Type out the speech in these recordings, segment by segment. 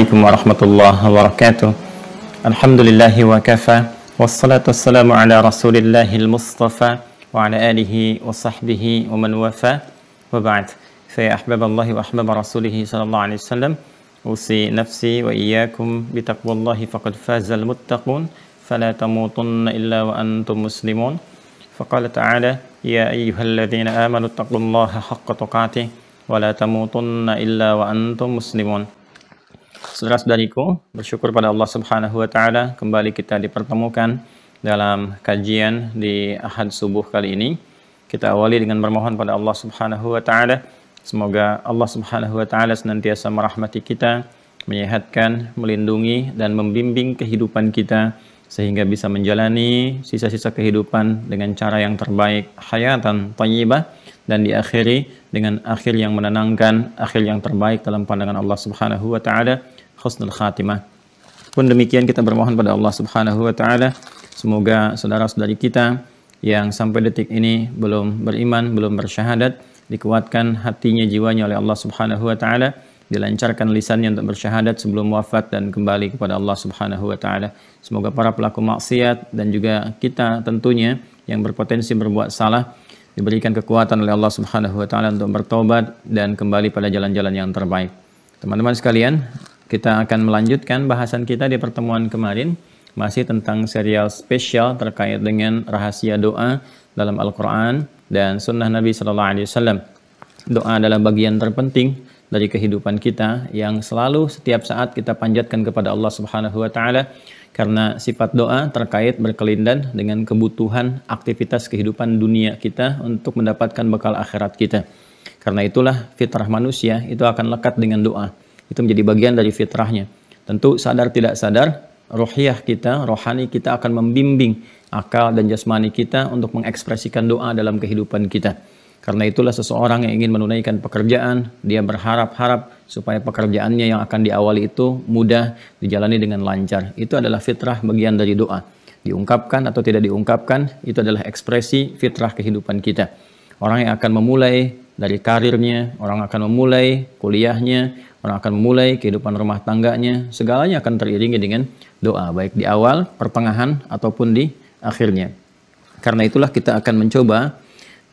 Assalamualaikum warahmatullahi wabarakatuh. Alhamdulillahi wa kafa. Wassalatu wassalamu ala rasulillahil mustafa wa ala alihi wa sahbihi wa man wafa. Wa ba'd. Fa ya ahbaballahi wa ahbab rasulihi sallallahu alaihi wasallam. Usi nafsi wa iyyakum bitaqwallahi faqad fazal muttaqun. Fala tamutunna illa wa antum muslimun. Faqala ta'ala ya ayyuhalladzina amanu taqullaha haqqa tuqatih wa la tamutunna illa wa antum muslimun. Saudara-saudariku, bersyukur pada Allah Subhanahu wa taala kembali kita dipertemukan dalam kajian di Ahad subuh kali ini. Kita awali dengan bermohon pada Allah Subhanahu wa taala, semoga Allah Subhanahu wa taala senantiasa merahmati kita, menyehatkan, melindungi dan membimbing kehidupan kita sehingga bisa menjalani sisa-sisa kehidupan dengan cara yang terbaik, hayatan thayyibah, dan diakhiri dengan akhir yang menenangkan, akhir yang terbaik dalam pandangan Allah Subhanahu wa taala, husnul khatimah. Pun demikian kita bermohon pada Allah Subhanahu wa taala, semoga saudara-saudari kita yang sampai detik ini belum beriman, belum bersyahadat, dikuatkan hatinya, jiwanya oleh Allah Subhanahu wa taala, dilancarkan lisannya untuk bersyahadat sebelum wafat dan kembali kepada Allah Subhanahu wa taala. Semoga para pelaku maksiat dan juga kita tentunya yang berpotensi berbuat salah diberikan kekuatan oleh Allah Subhanahu wa taala untuk bertobat dan kembali pada jalan-jalan yang terbaik. Teman-teman sekalian, kita akan melanjutkan bahasan kita di pertemuan kemarin masih tentang serial spesial terkait dengan rahasia doa dalam Al-Qur'an dan sunnah Nabi sallallahu alaihi wasallam. Doa adalah bagian terpenting dari kehidupan kita yang selalu setiap saat kita panjatkan kepada Allah Subhanahu wa taala, karena sifat doa terkait berkelindan dengan kebutuhan aktivitas kehidupan dunia kita untuk mendapatkan bekal akhirat kita. Karena itulah fitrah manusia itu akan lekat dengan doa. Itu menjadi bagian dari fitrahnya. Tentu sadar tidak sadar, ruhiyah kita, rohani kita akan membimbing akal dan jasmani kita untuk mengekspresikan doa dalam kehidupan kita. Karena itulah seseorang yang ingin menunaikan pekerjaan, dia berharap-harap supaya pekerjaannya yang akan diawali itu mudah, dijalani dengan lancar. Itu adalah fitrah bagian dari doa. Diungkapkan atau tidak diungkapkan, itu adalah ekspresi fitrah kehidupan kita. Orang yang akan memulai dari karirnya, orang akan memulai kuliahnya, orang akan memulai kehidupan rumah tangganya, segalanya akan teriringi dengan doa, baik di awal, pertengahan, ataupun di akhirnya. Karena itulah kita akan mencoba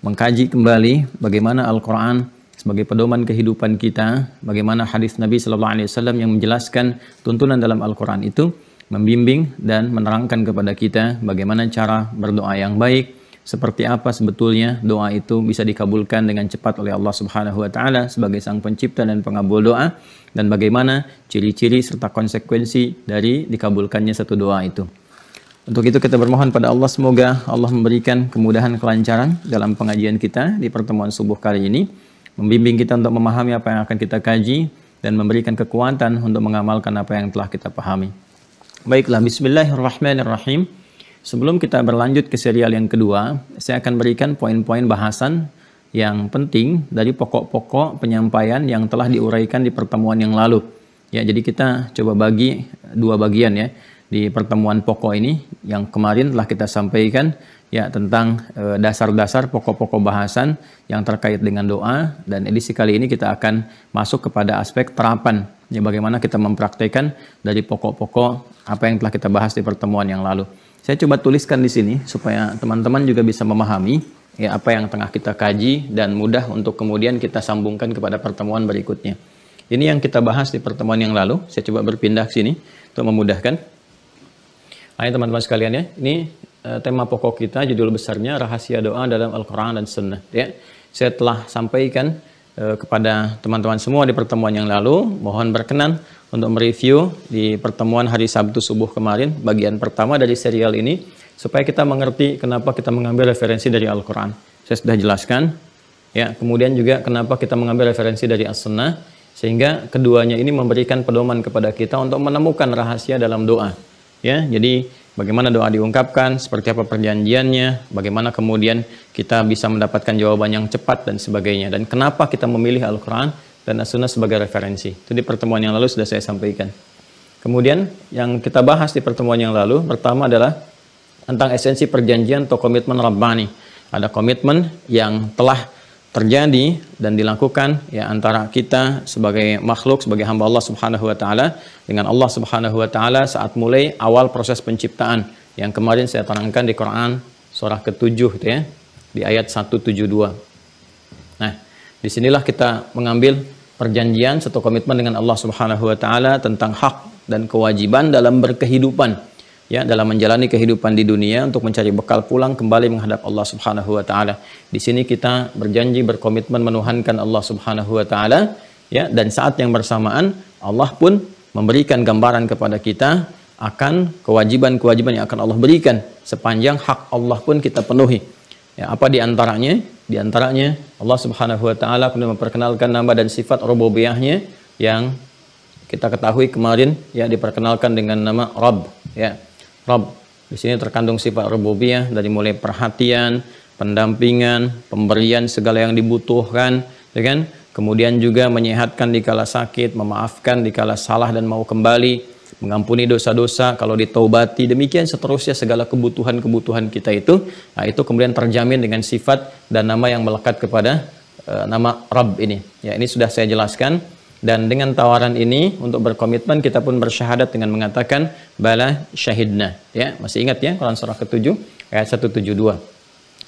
mengkaji kembali bagaimana Al-Quran sebagai pedoman kehidupan kita, bagaimana hadis Nabi Sallallahu Alaihi Wasallam yang menjelaskan tuntunan dalam Al-Quran itu membimbing dan menerangkan kepada kita bagaimana cara berdoa yang baik, seperti apa sebetulnya doa itu bisa dikabulkan dengan cepat oleh Allah Subhanahu Wa Taala sebagai sang pencipta dan pengabul doa, dan bagaimana ciri-ciri serta konsekuensi dari dikabulkannya satu doa itu. Untuk itu kita bermohon pada Allah, semoga Allah memberikan kemudahan, kelancaran dalam pengajian kita di pertemuan subuh kali ini, membimbing kita untuk memahami apa yang akan kita kaji dan memberikan kekuatan untuk mengamalkan apa yang telah kita pahami. Baiklah, bismillahirrahmanirrahim. Sebelum kita berlanjut ke serial yang kedua, saya akan berikan poin-poin bahasan yang penting dari pokok-pokok penyampaian yang telah diuraikan di pertemuan yang lalu. Ya, jadi kita coba bagi dua bagian ya. Di pertemuan pokok ini yang kemarin telah kita sampaikan ya tentang dasar-dasar pokok-pokok bahasan yang terkait dengan doa, dan edisi kali ini kita akan masuk kepada aspek terapan ya, bagaimana kita mempraktekkan dari pokok-pokok apa yang telah kita bahas di pertemuan yang lalu. Saya coba tuliskan di sini supaya teman-teman juga bisa memahami ya apa yang tengah kita kaji dan mudah untuk kemudian kita sambungkan kepada pertemuan berikutnya. Ini yang kita bahas di pertemuan yang lalu. Saya coba berpindah ke sini untuk memudahkan. Ayo teman-teman sekalian ya, ini tema pokok kita, judul besarnya rahasia doa dalam Al-Quran dan Sunnah. Ya, saya telah sampaikan kepada teman-teman semua di pertemuan yang lalu. Mohon berkenan untuk mereview di pertemuan hari Sabtu subuh kemarin, bagian pertama dari serial ini, supaya kita mengerti kenapa kita mengambil referensi dari Al-Quran. Saya sudah jelaskan. Ya, kemudian juga kenapa kita mengambil referensi dari As-Sunnah, sehingga keduanya ini memberikan pedoman kepada kita untuk menemukan rahasia dalam doa. Ya, jadi bagaimana doa diungkapkan, seperti apa perjanjiannya, bagaimana kemudian kita bisa mendapatkan jawaban yang cepat dan sebagainya, dan kenapa kita memilih Al-Quran dan As-Sunnah sebagai referensi. Itu di pertemuan yang lalu sudah saya sampaikan. Kemudian yang kita bahas di pertemuan yang lalu pertama adalah tentang esensi perjanjian atau komitmen Rabbani. Ada komitmen yang telah terjadi dan dilakukan ya antara kita sebagai makhluk, sebagai hamba Allah Subhanahu wa taala dengan Allah Subhanahu wa taala saat mulai awal proses penciptaan yang kemarin saya terangkan di Quran surah ke-7 gitu ya, di ayat 172. Nah, disinilah kita mengambil perjanjian atau komitmen dengan Allah Subhanahu wa taala tentang hak dan kewajiban dalam berkehidupan, ya, dalam menjalani kehidupan di dunia untuk mencari bekal pulang kembali menghadap Allah Subhanahu wa taala. Di sini kita berjanji berkomitmen menuhankan Allah Subhanahu wa taala, ya, dan saat yang bersamaan Allah pun memberikan gambaran kepada kita akan kewajiban-kewajiban yang akan Allah berikan sepanjang hak Allah pun kita penuhi. Ya, apa di antaranya? Di antaranya Allah Subhanahu wa taala kemudian memperkenalkan nama dan sifat rububiyahnya yang kita ketahui kemarin ya diperkenalkan dengan nama Rabb, ya. Rabb. Di sini terkandung sifat rububiyah dari mulai perhatian, pendampingan, pemberian segala yang dibutuhkan, ya kan? Kemudian juga menyehatkan dikala sakit, memaafkan dikala salah dan mau kembali, mengampuni dosa-dosa kalau ditaubati, demikian seterusnya segala kebutuhan-kebutuhan kita itu, nah itu kemudian terjamin dengan sifat dan nama yang melekat kepada nama Rabb ini. Ya, ini sudah saya jelaskan. Dan dengan tawaran ini untuk berkomitmen kita pun bersyahadat dengan mengatakan bala syahidna. Ya, masih ingat ya Quran surah ke-7 ayat 172.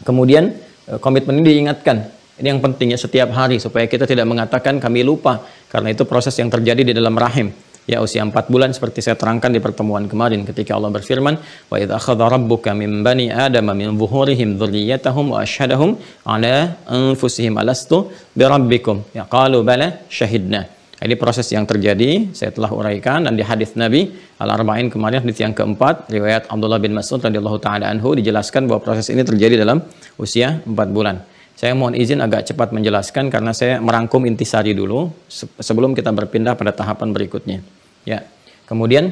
Kemudian komitmen ini diingatkan. Ini yang penting ya setiap hari supaya kita tidak mengatakan kami lupa, karena itu proses yang terjadi di dalam rahim. Ya, usia 4 bulan seperti saya terangkan di pertemuan kemarin ketika Allah berfirman, "Wa idza akhadha rabbuka min bani adama min zuhurihim dzurriyyatahum wa asyhadahum ala anfusihim alastu birabbikum." Ya, qalu bala syahidna. Ini proses yang terjadi, saya telah uraikan, dan di hadis Nabi Al-Arba'in kemarin, hadis yang keempat, riwayat Abdullah bin Mas'ud radhiyallahu taala anhu, dijelaskan bahwa proses ini terjadi dalam usia 4 bulan. Saya mohon izin agak cepat menjelaskan karena saya merangkum intisari dulu sebelum kita berpindah pada tahapan berikutnya. Ya. Kemudian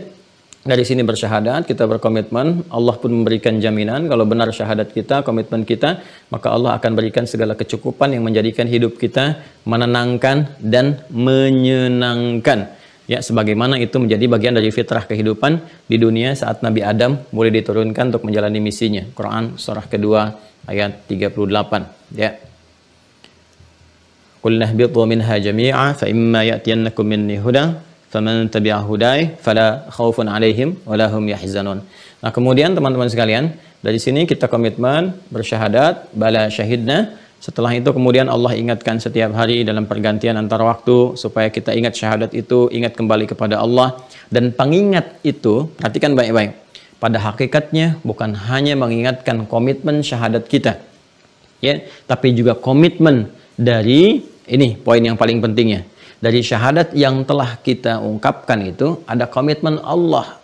dari sini bersyahadat, kita berkomitmen, Allah pun memberikan jaminan kalau benar syahadat kita, komitmen kita, maka Allah akan berikan segala kecukupan yang menjadikan hidup kita menenangkan dan menyenangkan. Ya, sebagaimana itu menjadi bagian dari fitrah kehidupan di dunia saat Nabi Adam mulai diturunkan untuk menjalani misinya. Quran surah kedua ayat 38. Ya. Qul nahbitu minha jami'a fa imma ya'tiyannakum minni huda faman tabi'a hudaya fala khaufun 'alaihim wa la hum yahzanun. Nah, kemudian teman-teman sekalian, dari sini kita komitmen bersyahadat bala syahidna. Setelah itu kemudian Allah ingatkan setiap hari dalam pergantian antara waktu supaya kita ingat syahadat itu, ingat kembali kepada Allah. Dan pengingat itu, perhatikan baik-baik, pada hakikatnya bukan hanya mengingatkan komitmen syahadat kita, ya, tapi juga komitmen dari, ini poin yang paling pentingnya, dari syahadat yang telah kita ungkapkan itu ada komitmen Allah,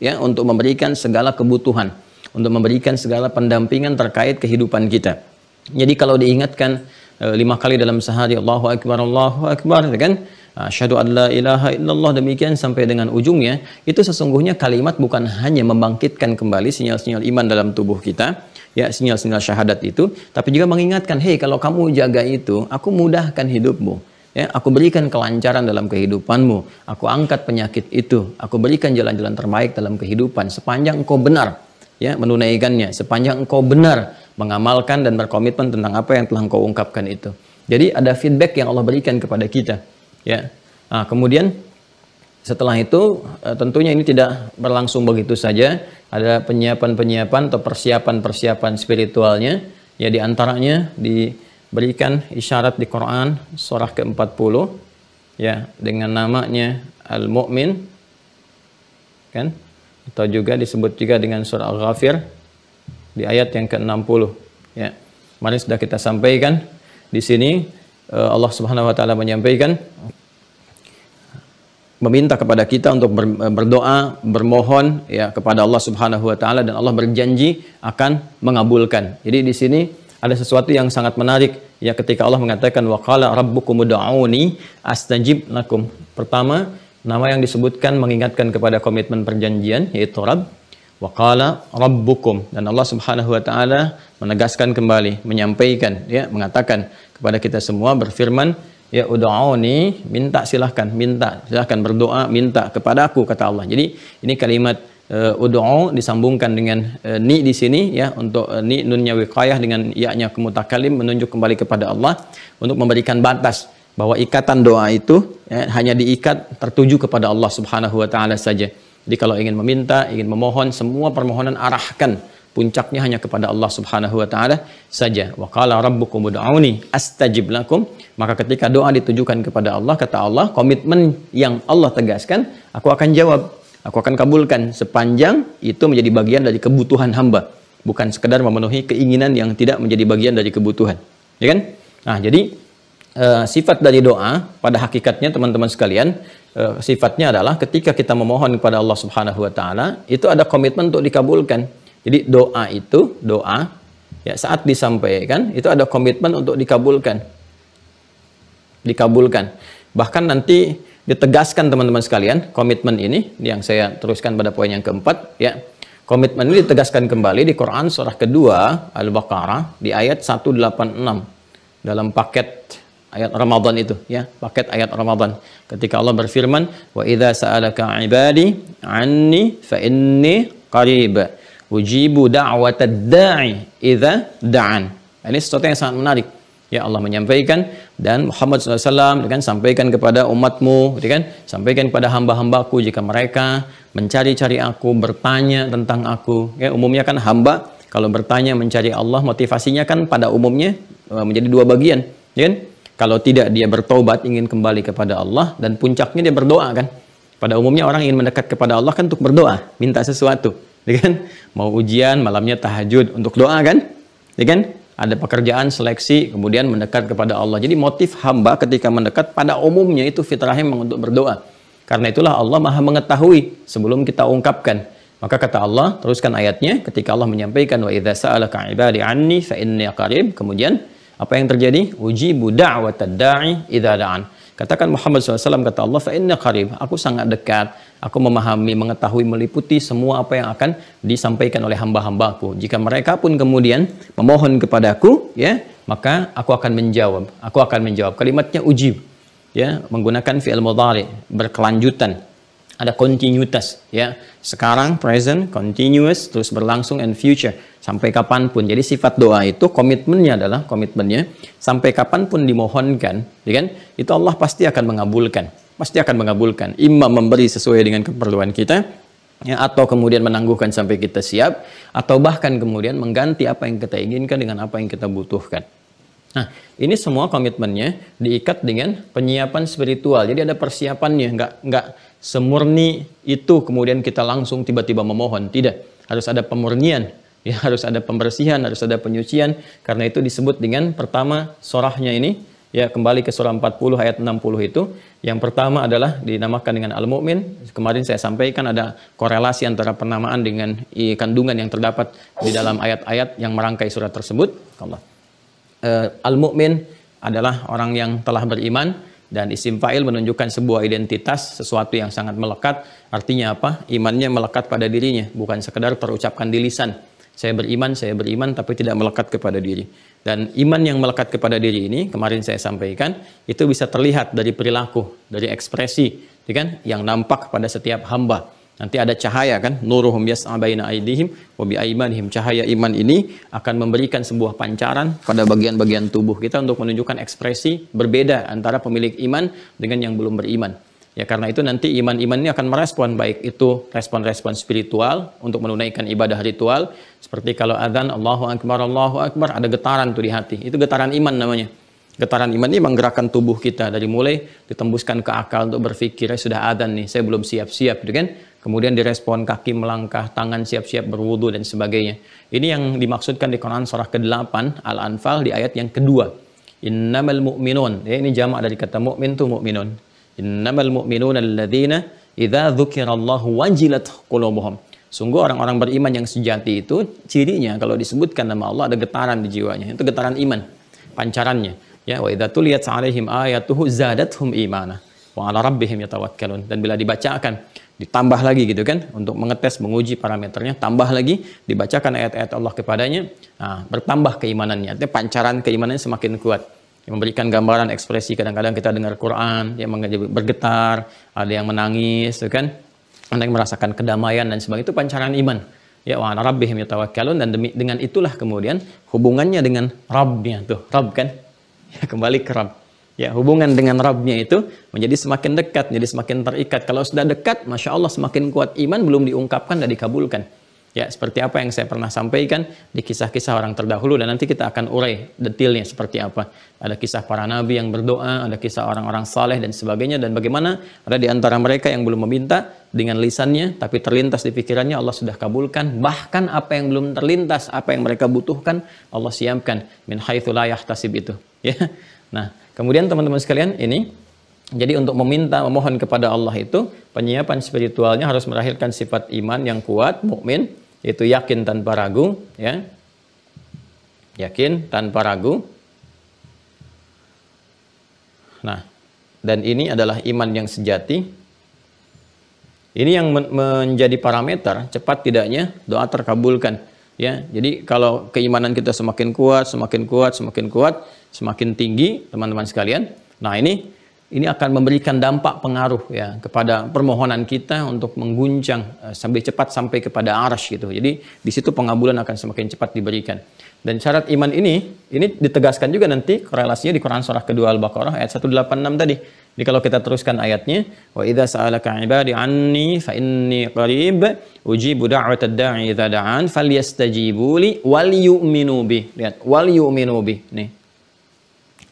ya, untuk memberikan segala kebutuhan, untuk memberikan segala pendampingan terkait kehidupan kita. Jadi kalau diingatkan 5 kali dalam sehari Allahu Akbar, ya kan? Asyhadu an la ilaha illallah, demikian sampai dengan ujungnya, itu sesungguhnya kalimat bukan hanya membangkitkan kembali sinyal-sinyal iman dalam tubuh kita, ya, sinyal-sinyal syahadat itu, tapi juga mengingatkan, hei, kalau kamu jaga itu, aku mudahkan hidupmu, ya, aku berikan kelancaran dalam kehidupanmu, aku angkat penyakit itu, aku berikan jalan-jalan terbaik dalam kehidupan sepanjang engkau benar, ya, menunaikannya, sepanjang engkau benar mengamalkan dan berkomitmen tentang apa yang telah engkau ungkapkan itu. Jadi ada feedback yang Allah berikan kepada kita, ya. Nah, kemudian setelah itu tentunya ini tidak berlangsung begitu saja, ada penyiapan-penyiapan atau persiapan-persiapan spiritualnya, ya, di antaranya diberikan isyarat di Quran surah ke-40, ya, dengan namanya Al-Mu'min, kan, atau juga disebut juga dengan surah Al-Ghafir di ayat yang ke-60, ya. Kemarin sudah kita sampaikan di sini Allah Subhanahu wa taala menyampaikan, meminta kepada kita untuk berdoa, bermohon, ya, kepada Allah Subhanahu wa taala, dan Allah berjanji akan mengabulkan. Jadi di sini ada sesuatu yang sangat menarik, ya, ketika Allah mengatakan wa qala rabbukum ud'uni astajib lakum. Pertama, nama yang disebutkan mengingatkan kepada komitmen perjanjian, yaitu Rabb. Wa qala rabbukum, dan Allah Subhanahu wa taala menegaskan kembali, menyampaikan, ya, mengatakan kepada kita semua, berfirman, ya, ud'uni, minta, silahkan minta, silahkan berdoa, minta kepada aku, kata Allah. Jadi ini kalimat ud'u disambungkan dengan ni di sini ya, untuk ni nunnya wiqayah dengan ya-nya mutakalim menunjuk kembali kepada Allah untuk memberikan batas bahwa ikatan doa itu ya, hanya diikat tertuju kepada Allah Subhanahu wa taala saja. Jadi kalau ingin meminta, ingin memohon, semua permohonan arahkan puncaknya hanya kepada Allah Subhanahu wa taala saja. Wa qala rabbukum ud'uni astajib lakum. Maka ketika doa ditujukan kepada Allah, kata Allah, komitmen yang Allah tegaskan, aku akan jawab. Aku akan kabulkan sepanjang itu menjadi bagian dari kebutuhan hamba, bukan sekedar memenuhi keinginan yang tidak menjadi bagian dari kebutuhan, ya kan? Nah, jadi sifat dari doa pada hakikatnya teman-teman sekalian, sifatnya adalah ketika kita memohon kepada Allah Subhanahu wa taala, itu ada komitmen untuk dikabulkan. Jadi doa itu, doa ya saat disampaikan itu ada komitmen untuk dikabulkan. Dikabulkan. Bahkan nanti ditegaskan teman-teman sekalian, komitmen ini yang saya teruskan pada poin yang keempat ya. Komitmen ini ditegaskan kembali di Quran surah kedua Al-Baqarah di ayat 186 dalam paket ayat Ramadan itu ya, paket ayat Ramadan. Ketika Allah berfirman, "Wa idza sa'alaka 'ibadi 'anni fa inni qarib ujibu da'watad da'i idza da'an." Ini sesuatu yang sangat menarik. Ya, Allah menyampaikan dan Muhammad SAW kan sampaikan kepada umatmu, kan sampaikan kepada hamba-hambaku jika mereka mencari-cari aku, bertanya tentang aku. Ya, umumnya kan hamba kalau bertanya mencari Allah, motivasinya kan pada umumnya menjadi dua bagian, ya kan? Kalau tidak dia bertobat ingin kembali kepada Allah, dan puncaknya dia berdoa kan. Pada umumnya orang ingin mendekat kepada Allah kan untuk berdoa, minta sesuatu, ya kan? Mau ujian malamnya tahajud untuk doa kan, ya kan? Ada pekerjaan seleksi, kemudian mendekat kepada Allah. Jadi motif hamba ketika mendekat pada umumnya itu fitrahnya memang untuk berdoa. Karena itulah Allah Maha mengetahui sebelum kita ungkapkan. Maka kata Allah, teruskan ayatnya ketika Allah menyampaikan wa idza sa'alaka 'ibadi 'anni fa inni qarib. Kemudian apa yang terjadi? Ujibu da'watad da'i idza da'an. Katakan Muhammad SAW, kata Allah, fa inni qarib. Aku sangat dekat. Aku memahami, mengetahui, meliputi semua apa yang akan disampaikan oleh hamba-hambaku. Jika mereka pun kemudian memohon kepadaku, ya, maka aku akan menjawab. Aku akan menjawab. Kalimatnya ujib, ya, menggunakan fi'il mudhari, berkelanjutan. Ada kontinuitas, ya. Sekarang, present, continuous, terus berlangsung, and future. Sampai kapanpun. Jadi sifat doa itu komitmennya adalah, komitmennya sampai kapanpun dimohonkan, ya kan? Itu Allah pasti akan mengabulkan. Pasti akan mengabulkan. Imam memberi sesuai dengan keperluan kita, ya, atau kemudian menangguhkan sampai kita siap, atau bahkan kemudian mengganti apa yang kita inginkan dengan apa yang kita butuhkan. Nah, ini semua komitmennya diikat dengan penyiapan spiritual. Jadi ada persiapannya, nggak semurni itu kemudian kita langsung tiba-tiba memohon. Tidak, harus ada pemurnian, ya, harus ada pembersihan, harus ada penyucian. Karena itu disebut dengan pertama surahnya ini. Ya, kembali ke surah 40 ayat 60 itu. Yang pertama adalah dinamakan dengan Al-Mu'min. Kemarin saya sampaikan ada korelasi antara penamaan dengan kandungan yang terdapat di dalam ayat-ayat yang merangkai surat tersebut. Al-Mu'min adalah orang yang telah beriman, dan isim fa'il menunjukkan sebuah identitas, sesuatu yang sangat melekat. Artinya apa? Imannya melekat pada dirinya, bukan sekedar terucapkan di lisan. Saya beriman, tapi tidak melekat kepada diri. Dan iman yang melekat kepada diri ini, kemarin saya sampaikan, itu bisa terlihat dari perilaku, dari ekspresi, ya kan? Yang nampak pada setiap hamba. Nanti ada cahaya kan, nuruhum yas'a baina aydihim wa bi aymanihim. Cahaya iman ini akan memberikan sebuah pancaran pada bagian-bagian tubuh kita untuk menunjukkan ekspresi berbeda antara pemilik iman dengan yang belum beriman. Ya, karena itu nanti iman-iman ini akan merespon, baik itu respon-respon spiritual untuk menunaikan ibadah ritual, seperti kalau adzan Allahu Akbar, ada getaran tuh di hati. Itu getaran iman namanya. Getaran iman ini menggerakkan tubuh kita dari mulai ditembuskan ke akal untuk berpikir, sudah adzan nih, saya belum siap-siap, gitu kan? Kemudian direspon kaki melangkah, tangan siap-siap berwudu dan sebagainya. Ini yang dimaksudkan di Quran surah ke-8 Al-Anfal di ayat yang kedua. Innamal mu'minun. Ya, ini jamak dari kata mu'min tuh mu'minun. Innamal mu'minuna alladzina idza dzukirallahu wajilat qulubuhum. Sungguh orang-orang beriman yang sejati itu cirinya kalau disebutkan nama Allah ada getaran di jiwanya. Itu getaran iman, pancarannya. Ya, wa idza tuliyat 'alaihim ayatuhu zadatuhum imana wa 'ala rabbihim yatawakkalun. Dan bila dibacakan, ditambah lagi gitu kan, untuk mengetes, menguji parameternya, tambah lagi, dibacakan ayat-ayat Allah kepadanya, nah, bertambah keimanannya. Artinya pancaran keimanannya semakin kuat. Yang memberikan gambaran ekspresi, kadang-kadang kita dengar Quran yang bergetar, ada yang menangis, gitu kan? Anda yang merasakan kedamaian dan sebagainya, itu pancaran iman. Ya, wa 'ala rabbihim yatawakkalun, dan dengan itulah kemudian hubungannya dengan Rabbnya tuh, Rabb kan? Ya, kembali ke Rabb. Ya, hubungan dengan Rabbnya itu menjadi semakin dekat, jadi semakin terikat. Kalau sudah dekat, Masya Allah semakin kuat iman, belum diungkapkan dan dikabulkan. Ya, seperti apa yang saya pernah sampaikan di kisah-kisah orang terdahulu, dan nanti kita akan urai detailnya seperti apa. Ada kisah para nabi yang berdoa, ada kisah orang-orang saleh dan sebagainya, dan bagaimana ada di antara mereka yang belum meminta dengan lisannya, tapi terlintas di pikirannya Allah sudah kabulkan. Bahkan apa yang belum terlintas, apa yang mereka butuhkan, Allah siapkan min haitsu la yahtasib itu. Ya. Nah, kemudian teman-teman sekalian, ini jadi untuk meminta, memohon kepada Allah itu, penyiapan spiritualnya harus melahirkan sifat iman yang kuat, mukmin, yaitu yakin tanpa ragu, ya. Yakin tanpa ragu. Nah, dan ini adalah iman yang sejati. Ini yang menjadi parameter cepat tidaknya doa terkabulkan, ya. Jadi kalau keimanan kita semakin kuat, semakin kuat, semakin kuat, semakin tinggi, teman-teman sekalian. Nah, ini akan memberikan dampak pengaruh ya kepada permohonan kita untuk mengguncang sampai cepat sampai kepada arsy gitu. Jadi di situ pengabulan akan semakin cepat diberikan. Dan syarat iman ini ditegaskan juga nanti korelasinya di Quran surah kedua Al-Baqarah ayat 186 tadi. Jadi kalau kita teruskan ayatnya, wa idza sa'alaka 'ibadi 'anni fa inni qarib ujibu da'watad da'i idza da'an falyastajibu li wal yu'minu bi. Lihat, wal yu'minu bi. Nih.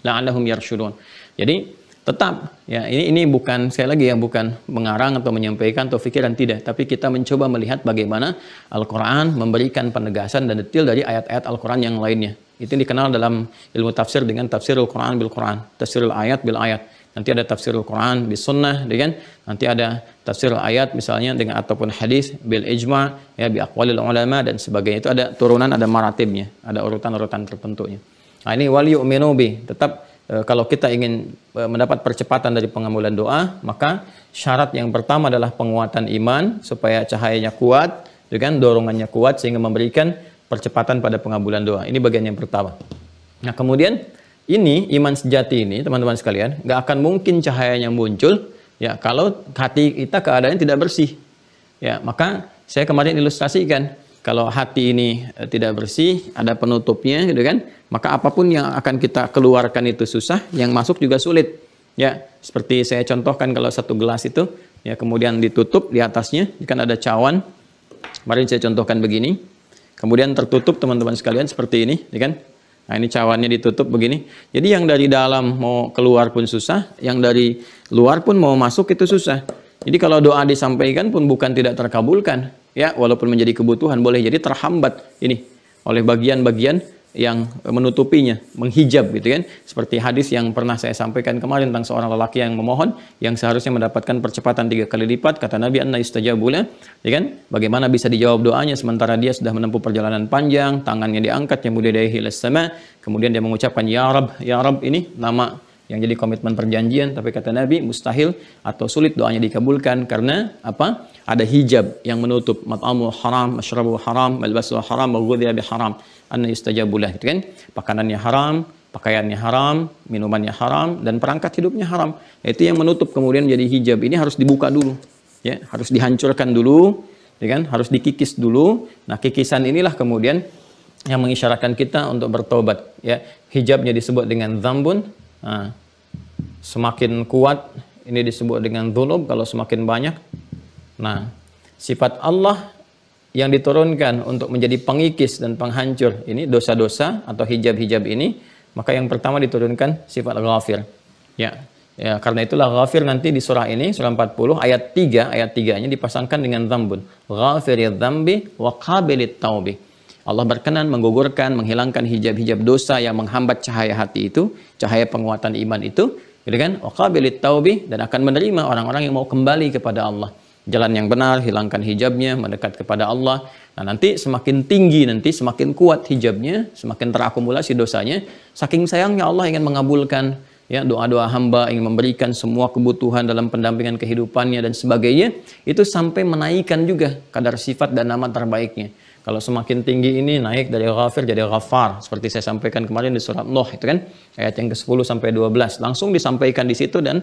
La'allahum yarsyudun. Jadi tetap ya, ini bukan, sekali lagi ya, bukan mengarang atau menyampaikan atau pikiran, tidak, tapi kita mencoba melihat bagaimana Al-Quran memberikan penegasan dan detail dari ayat-ayat Al-Quran yang lainnya. Itu dikenal dalam ilmu tafsir dengan tafsirul Quran bil Quran, tafsirul ayat bil ayat. Nanti ada tafsirul Quran bis sunnah, dengan nanti ada tafsirul ayat misalnya dengan ataupun hadis bil ijma, ya, bi aqwalil ulama dan sebagainya. Itu ada turunan, ada maratibnya, ada urutan-urutan tertentunya. Nah, ini wal yu'minu bi, tetap kalau kita ingin mendapat percepatan dari pengabulan doa, maka syarat yang pertama adalah penguatan iman supaya cahayanya kuat, dengan dorongannya kuat sehingga memberikan percepatan pada pengabulan doa. Ini bagian yang pertama. Nah, kemudian ini iman sejati ini, teman-teman sekalian, nggak akan mungkin cahayanya muncul ya kalau hati kita keadaannya tidak bersih. Ya, maka saya kemarin ilustrasikan, kalau hati ini tidak bersih, ada penutupnya gitu kan, maka apapun yang akan kita keluarkan itu susah, yang masuk juga sulit. Ya, seperti saya contohkan kalau satu gelas itu ya kemudian ditutup di atasnya, kan ada cawan. Kemarin saya contohkan begini. Kemudian tertutup teman-teman sekalian seperti ini, ya kan? Nah, ini cawannya ditutup begini. Jadi yang dari dalam mau keluar pun susah, yang dari luar pun mau masuk itu susah. Jadi kalau doa disampaikan pun bukan tidak terkabulkan, ya, walaupun menjadi kebutuhan boleh jadi terhambat ini oleh bagian-bagian yang menutupinya, menghijab gitu kan. Seperti hadis yang pernah saya sampaikan kemarin tentang seorang lelaki yang memohon, yang seharusnya mendapatkan percepatan 3 kali lipat, kata Nabi anna yustajabu lah, ya kan? Bagaimana bisa dijawab doanya sementara dia sudah menempuh perjalanan panjang, tangannya diangkat yang mulia dari hilas sama, kemudian dia mengucapkan ya Rab, ini nama yang jadi komitmen perjanjian, tapi kata Nabi mustahil atau sulit doanya dikabulkan karena apa? Ada hijab yang menutup. Mat'amu haram, masyrabu haram, malbasu haram, maghudhiya bi haram. Anna yustajabulah, gitu kan? Pakanannya haram, pakaiannya haram, minumannya haram, dan perangkat hidupnya haram. Itu yang menutup kemudian jadi hijab. Ini harus dibuka dulu, ya, harus dihancurkan dulu, ya kan? Harus dikikis dulu. Nah, kikisan inilah kemudian yang mengisyaratkan kita untuk bertobat, ya. Hijabnya disebut dengan dzambun. Nah, semakin kuat ini disebut dengan dzulub kalau semakin banyak. Nah, sifat Allah yang diturunkan untuk menjadi pengikis dan penghancur ini dosa-dosa atau hijab-hijab ini, maka yang pertama diturunkan sifat ghafir. Ya, karena itulah ghafir nanti di surah ini, surah 40 ayat 3-nya dipasangkan dengan dzambun. Ghafiriz dzambi wa qabilit taubi. Allah berkenan menggugurkan, menghilangkan hijab-hijab dosa yang menghambat cahaya hati itu, cahaya penguatan iman itu, gitu kan? Wa qabilit taubi, dan akan menerima orang-orang yang mau kembali kepada Allah. Jalan yang benar, hilangkan hijabnya, mendekat kepada Allah. Nah, nanti semakin tinggi, nanti semakin kuat hijabnya, semakin terakumulasi dosanya. Saking sayangnya Allah ingin mengabulkan ya doa-doa hamba, ingin memberikan semua kebutuhan dalam pendampingan kehidupannya dan sebagainya, itu sampai menaikkan juga kadar sifat dan nama terbaiknya. Kalau semakin tinggi ini naik dari ghafir jadi ghafar, seperti saya sampaikan kemarin di surat Nuh itu kan, ayat yang ke-10 sampai 12 langsung disampaikan di situ, dan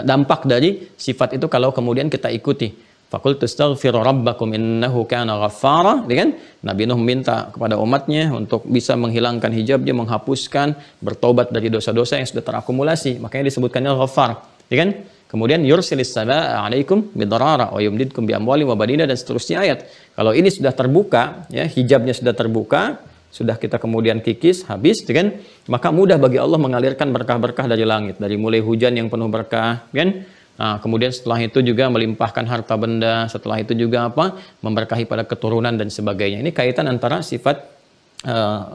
dampak dari sifat itu kalau kemudian kita ikuti. Faqultu astaghfiru rabbakum innahu kana ghaffara, kan? Nabi Nuh minta kepada umatnya untuk bisa menghilangkan hijabnya, menghapuskan, bertobat dari dosa-dosa yang sudah terakumulasi. Makanya disebutkannya Ghaffar, kan? Kemudian yursilis samaa 'alaikum bidarara wa yumdidkum bi amwalin wa banina, dan seterusnya ayat. Kalau ini sudah terbuka, ya, hijabnya sudah terbuka, sudah kita kemudian kikis, habis, kan? Maka mudah bagi Allah mengalirkan berkah-berkah dari langit, dari mulai hujan yang penuh berkah, kan? Nah, kemudian setelah itu juga melimpahkan harta benda, setelah itu juga apa? Memberkahi pada keturunan dan sebagainya. Ini kaitan antara sifat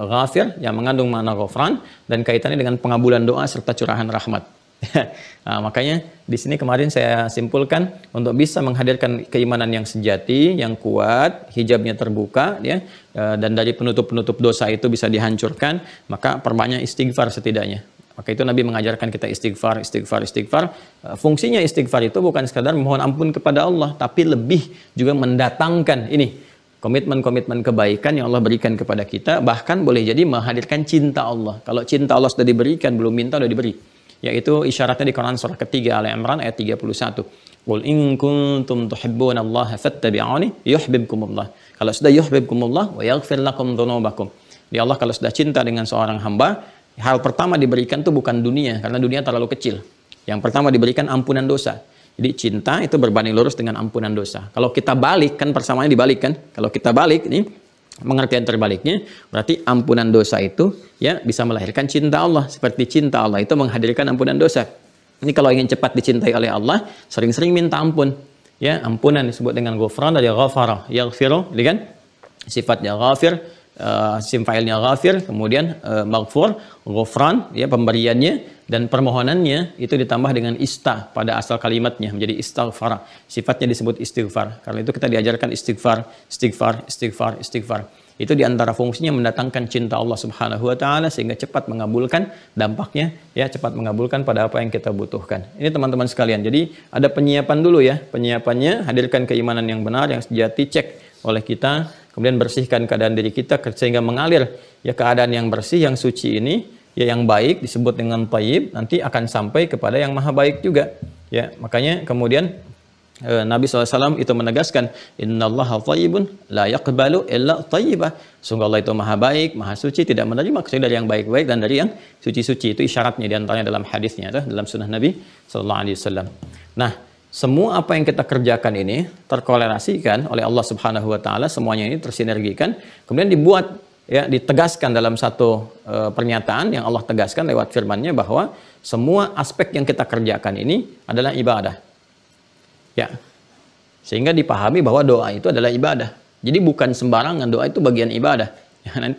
ghafir yang mengandung makna ghafran dan kaitannya dengan pengabulan doa serta curahan rahmat. Nah, makanya di sini kemarin saya simpulkan untuk bisa menghadirkan keimanan yang sejati, yang kuat, hijabnya terbuka, ya, dan dari penutup-penutup dosa itu bisa dihancurkan, maka perbanyak istighfar setidaknya. Maka itu Nabi mengajarkan kita istighfar, istighfar, istighfar. Fungsinya istighfar itu bukan sekadar mohon ampun kepada Allah, tapi lebih juga mendatangkan ini komitmen-komitmen kebaikan yang Allah berikan kepada kita, bahkan boleh jadi menghadirkan cinta Allah. Kalau cinta Allah sudah diberikan, belum minta sudah diberi. Yaitu isyaratnya di Quran surah ketiga Al-Imran ayat 31. Qul in kuntum tuhibbunallaha fattabi'uni yuhibbukumullah. Kalau sudah yuhibbukumullah wa yaghfir lakum dzunubakum. Ya Allah, kalau sudah cinta dengan seorang hamba, hal pertama diberikan itu bukan dunia, karena dunia terlalu kecil. Yang pertama diberikan ampunan dosa. Jadi cinta itu berbanding lurus dengan ampunan dosa. Kalau kita balik, kan persamaannya dibalik kan? Kalau kita balik, ini pengertian terbaliknya, berarti ampunan dosa itu ya bisa melahirkan cinta Allah. Seperti cinta Allah itu menghadirkan ampunan dosa. Ini kalau ingin cepat dicintai oleh Allah, sering-sering minta ampun. Ya, ampunan disebut dengan ghufran dari ghafara, yaghfiru, kan? Sifatnya ghafir, sim failnya ghafir, kemudian maghfur, ghufran, ya, pemberiannya, dan permohonannya itu ditambah dengan ista pada asal kalimatnya menjadi istighfar. Sifatnya disebut istighfar. Karena itu kita diajarkan istighfar, istighfar, istighfar, istighfar. Itu diantara fungsinya mendatangkan cinta Allah Subhanahu wa taala sehingga cepat mengabulkan dampaknya, ya, cepat mengabulkan pada apa yang kita butuhkan. Ini teman-teman sekalian. Jadi ada penyiapan dulu ya. Penyiapannya hadirkan keimanan yang benar, yang sejati, cek oleh kita, kemudian bersihkan keadaan diri kita sehingga mengalir ya keadaan yang bersih, yang suci ini, ya, yang baik disebut dengan thayyib, nanti akan sampai kepada yang maha baik juga. Ya, makanya kemudian Nabi SAW itu menegaskan, innallaha thayyibun la yaqbalu illa thayyibah. Sungguh Allah itu maha baik, maha suci, tidak menerima kecuali dari yang baik-baik dan dari yang suci-suci. Itu isyaratnya diantaranya dalam hadisnya, dalam sunnah Nabi SAW. Nah, semua apa yang kita kerjakan ini terkolerasikan oleh Allah Subhanahu wa taala, semuanya ini tersinergikan, kemudian dibuat, ya, ditegaskan dalam satu pernyataan yang Allah tegaskan lewat firman-Nya bahwa semua aspek yang kita kerjakan ini adalah ibadah. Ya. Sehingga dipahami bahwa doa itu adalah ibadah. Jadi bukan sembarangan, doa itu bagian ibadah.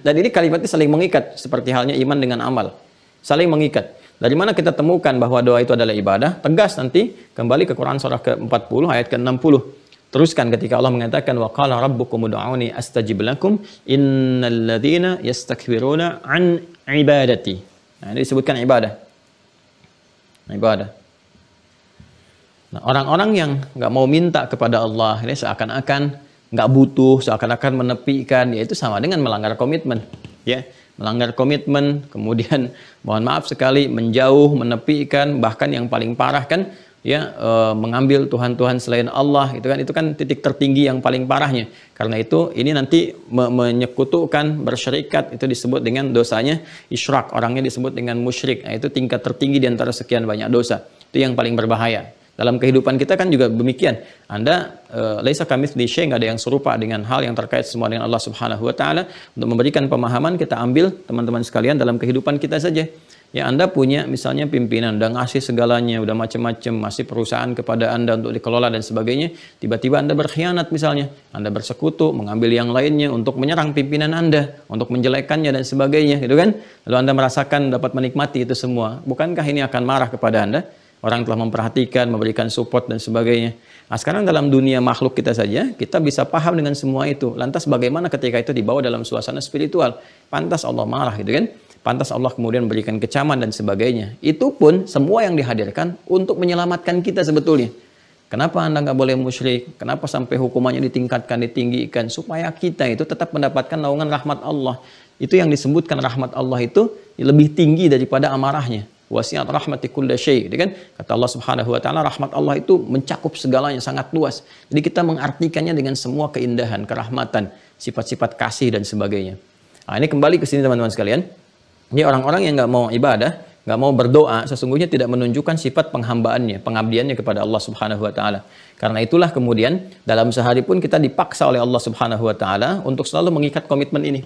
Dan ini kalimatnya saling mengikat seperti halnya iman dengan amal. Saling mengikat. Dari mana kita temukan bahwa doa itu adalah ibadah? Tegas nanti kembali ke Quran surah ke-40 ayat ke-60. Teruskan ketika Allah mengatakan wa qala rabbukum ud'uni astajib lakum innal ladzina yastakbiruna an ibadati. Nah, ini disebutkan ibadah. Ibadah. Nah, orang-orang yang nggak mau minta kepada Allah ini seakan-akan nggak butuh, seakan-akan menepikan, ya itu sama dengan melanggar komitmen, ya, melanggar komitmen, kemudian mohon maaf sekali menjauh, menepikan, bahkan yang paling parah kan, ya, mengambil Tuhan-Tuhan selain Allah, itu kan titik tertinggi yang paling parahnya. Karena itu ini nanti menyekutukan, bersyirikat, itu disebut dengan dosanya isyrak, orangnya disebut dengan musyrik. Nah, itu tingkat tertinggi di antara sekian banyak dosa. Itu yang paling berbahaya. Dalam kehidupan kita kan juga demikian. Anda laisa kamitslihi syai', enggak ada yang serupa dengan hal yang terkait semua dengan Allah Subhanahu wa taala. Untuk memberikan pemahaman, kita ambil teman-teman sekalian dalam kehidupan kita saja. Ya, Anda punya misalnya pimpinan, udah ngasih segalanya, udah macam-macam, masih perusahaan kepada Anda untuk dikelola dan sebagainya. Tiba-tiba Anda berkhianat misalnya. Anda bersekutu, mengambil yang lainnya untuk menyerang pimpinan Anda, untuk menjelekkannya dan sebagainya, gitu kan? Lalu Anda merasakan dapat menikmati itu semua. Bukankah ini akan marah kepada Anda? Orang telah memperhatikan, memberikan support dan sebagainya. Nah, sekarang dalam dunia makhluk kita saja, kita bisa paham dengan semua itu. Lantas bagaimana ketika itu dibawa dalam suasana spiritual? Pantas Allah marah, gitu kan? Pantas Allah kemudian memberikan kecaman dan sebagainya. Itu pun semua yang dihadirkan untuk menyelamatkan kita sebetulnya. Kenapa Anda nggak boleh musyrik? Kenapa sampai hukumannya ditingkatkan, ditinggikan? Supaya kita itu tetap mendapatkan naungan rahmat Allah. Itu yang disebutkan rahmat Allah itu lebih tinggi daripada amarahnya. wasi'at rahmati kulla syai', kan? Kata Allah Subhanahu wa taala, rahmat Allah itu mencakup segalanya, sangat luas. Jadi kita mengartikannya dengan semua keindahan, kerahmatan, sifat-sifat kasih dan sebagainya. Nah, ini kembali ke sini teman-teman sekalian. Ini orang-orang yang nggak mau ibadah, nggak mau berdoa, sesungguhnya tidak menunjukkan sifat penghambaannya, pengabdiannya kepada Allah Subhanahu wa taala. Karena itulah kemudian dalam sehari pun kita dipaksa oleh Allah Subhanahu wa taala untuk selalu mengikat komitmen ini.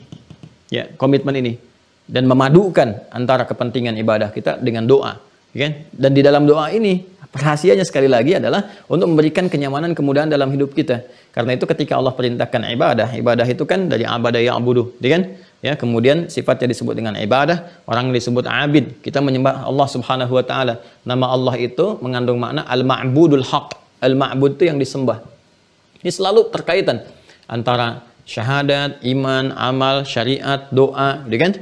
Ya, komitmen ini dan memadukan antara kepentingan ibadah kita dengan doa, kan? Dan di dalam doa ini rahasianya sekali lagi adalah untuk memberikan kenyamanan, kemudahan dalam hidup kita. Karena itu ketika Allah perintahkan ibadah, ibadah itu kan dari abada ya'budu, kan? Ya, kemudian sifatnya disebut dengan ibadah, orang disebut abid. Kita menyembah Allah Subhanahu wa taala. Nama Allah itu mengandung makna al-ma'budul haq. Al-ma'bud itu yang disembah. Ini selalu terkaitan antara syahadat, iman, amal, syariat, doa, kan?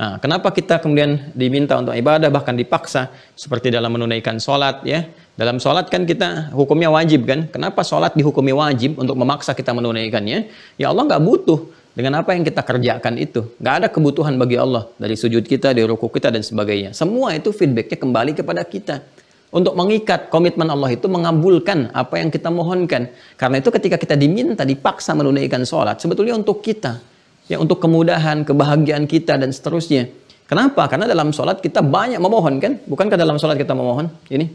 Nah, kenapa kita kemudian diminta untuk ibadah, bahkan dipaksa, seperti dalam menunaikan sholat, ya. Dalam sholat kan kita hukumnya wajib, kan? Kenapa sholat dihukumi wajib untuk memaksa kita menunaikannya? Ya Allah nggak butuh dengan apa yang kita kerjakan itu. Nggak ada kebutuhan bagi Allah dari sujud kita, dari ruku kita, dan sebagainya. Semua itu feedbacknya kembali kepada kita. Untuk mengikat komitmen Allah itu mengabulkan apa yang kita mohonkan. Karena itu ketika kita diminta, dipaksa menunaikan sholat, sebetulnya untuk kita. Ya, untuk kemudahan, kebahagiaan kita, dan seterusnya. Kenapa? Karena dalam sholat kita banyak memohon, kan? Bukankah dalam sholat kita memohon? Ini.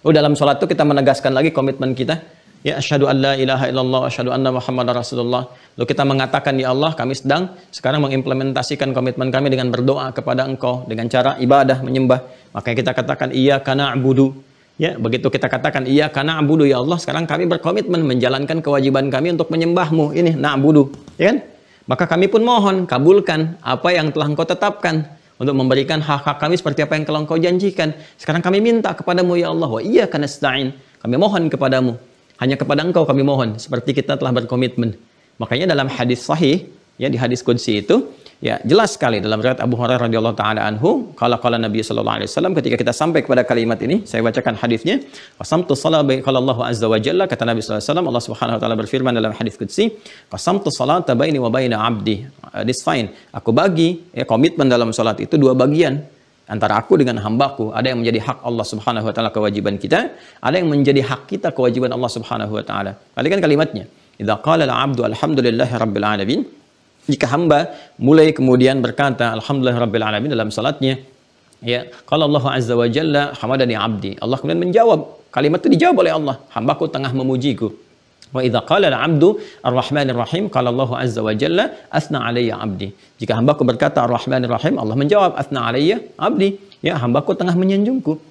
Oh, dalam sholat itu kita menegaskan lagi komitmen kita. Ya, asyhadu an la ilaha illallah, asyhadu anna muhammadar rasulullah. Lalu kita mengatakan, ya Allah, kami sedang sekarang mengimplementasikan komitmen kami dengan berdoa kepada Engkau, dengan cara ibadah, menyembah. Makanya kita katakan, iyyaka na'budu. Ya, begitu kita katakan, iyyaka na'budu, ya Allah, sekarang kami berkomitmen menjalankan kewajiban kami untuk menyembahmu. Ini, na'budu. Ya kan? Maka kami pun mohon, kabulkan apa yang telah Engkau tetapkan untuk memberikan hak-hak kami seperti apa yang telah Engkau janjikan. Sekarang kami minta kepadamu, ya Allah, wa iyyaka nasta'in. Kami mohon kepadamu. Hanya kepada Engkau kami mohon, seperti kita telah berkomitmen. Makanya dalam hadis sahih, ya, di hadis qudsi itu, ya, jelas sekali dalam riwayat Abu Hurairah radhiyallahu taala anhu, qala Nabi sallallahu alaihi wasallam, ketika kita sampai kepada kalimat ini, saya bacakan hadisnya. Qasamtu salata qala Allah azza wa jalla, kata Nabi sallallahu alaihi wasallam, Allah Subhanahu wa taala berfirman dalam hadis qudsi, qasamtu salata baini wa baina 'abdi nisfain. Aku bagi, ya, komitmen dalam salat itu dua bagian. Antara aku dengan hambaku, ada yang menjadi hak Allah Subhanahu wa taala, kewajiban kita, ada yang menjadi hak kita, kewajiban Allah Subhanahu wa taala. Perhatikan kalimatnya. Idza qala al-'abdu alhamdulillahi rabbil alamin. Jika hamba mulai kemudian berkata alhamdulillahirabbil alamin dalam salatnya, ya, qala Allah azza wa jalla hamadani 'abdi. Allah kemudian menjawab, kalimat itu dijawab oleh Allah, hambaku tengah memujiku. Wa idza qala al-'abdu ar-rahmanir rahim, qala Allah azza wa jalla asna 'alayya 'abdi. Jika hambaku berkata ar-rahmanir rahim, Allah menjawab asna 'alayya 'abdi. Ya, hambaku tengah menyanjungku.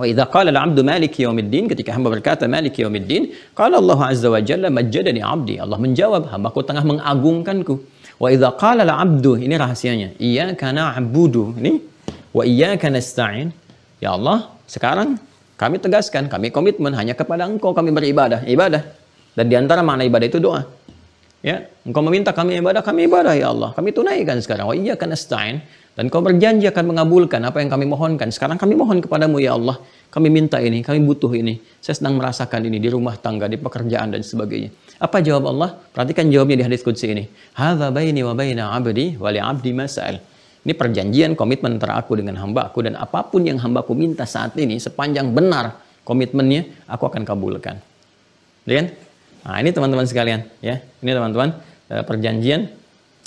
Wa idza qala al-'abdu maliki yaumiddin, ketika hamba berkata maliki yaumiddin, qala Allah azza wa jalla majjadani 'abdi. Allah menjawab, hambaku tengah mengagungkanku. Wa idza qala al-'abdu, ini rahasianya, iyyaka na'budu, ini wa iyyaka nasta'in. Ya Allah, sekarang kami tegaskan, kami komitmen hanya kepada Engkau kami beribadah, ibadah. Dan di antara makna ibadah itu doa. Ya, Engkau meminta kami ibadah, ya Allah. Kami tunaikan sekarang. Wa iyyaka nasta'in. Dan Kau berjanji akan mengabulkan apa yang kami mohonkan. Sekarang kami mohon kepadamu, ya Allah. Kami minta ini, kami butuh ini. Saya sedang merasakan ini di rumah tangga, di pekerjaan, dan sebagainya. Apa jawab Allah? Perhatikan jawabnya di hadis qudsi ini. Hadza baini wa baina 'abdi wa li 'abdi ma sa'al. Ini perjanjian, komitmen antara aku dengan hamba-Ku, dan apapun yang hamba-Ku minta saat ini, sepanjang benar komitmennya, aku akan kabulkan. Lihat? Nah, ini teman-teman sekalian, ya. Ini teman-teman perjanjian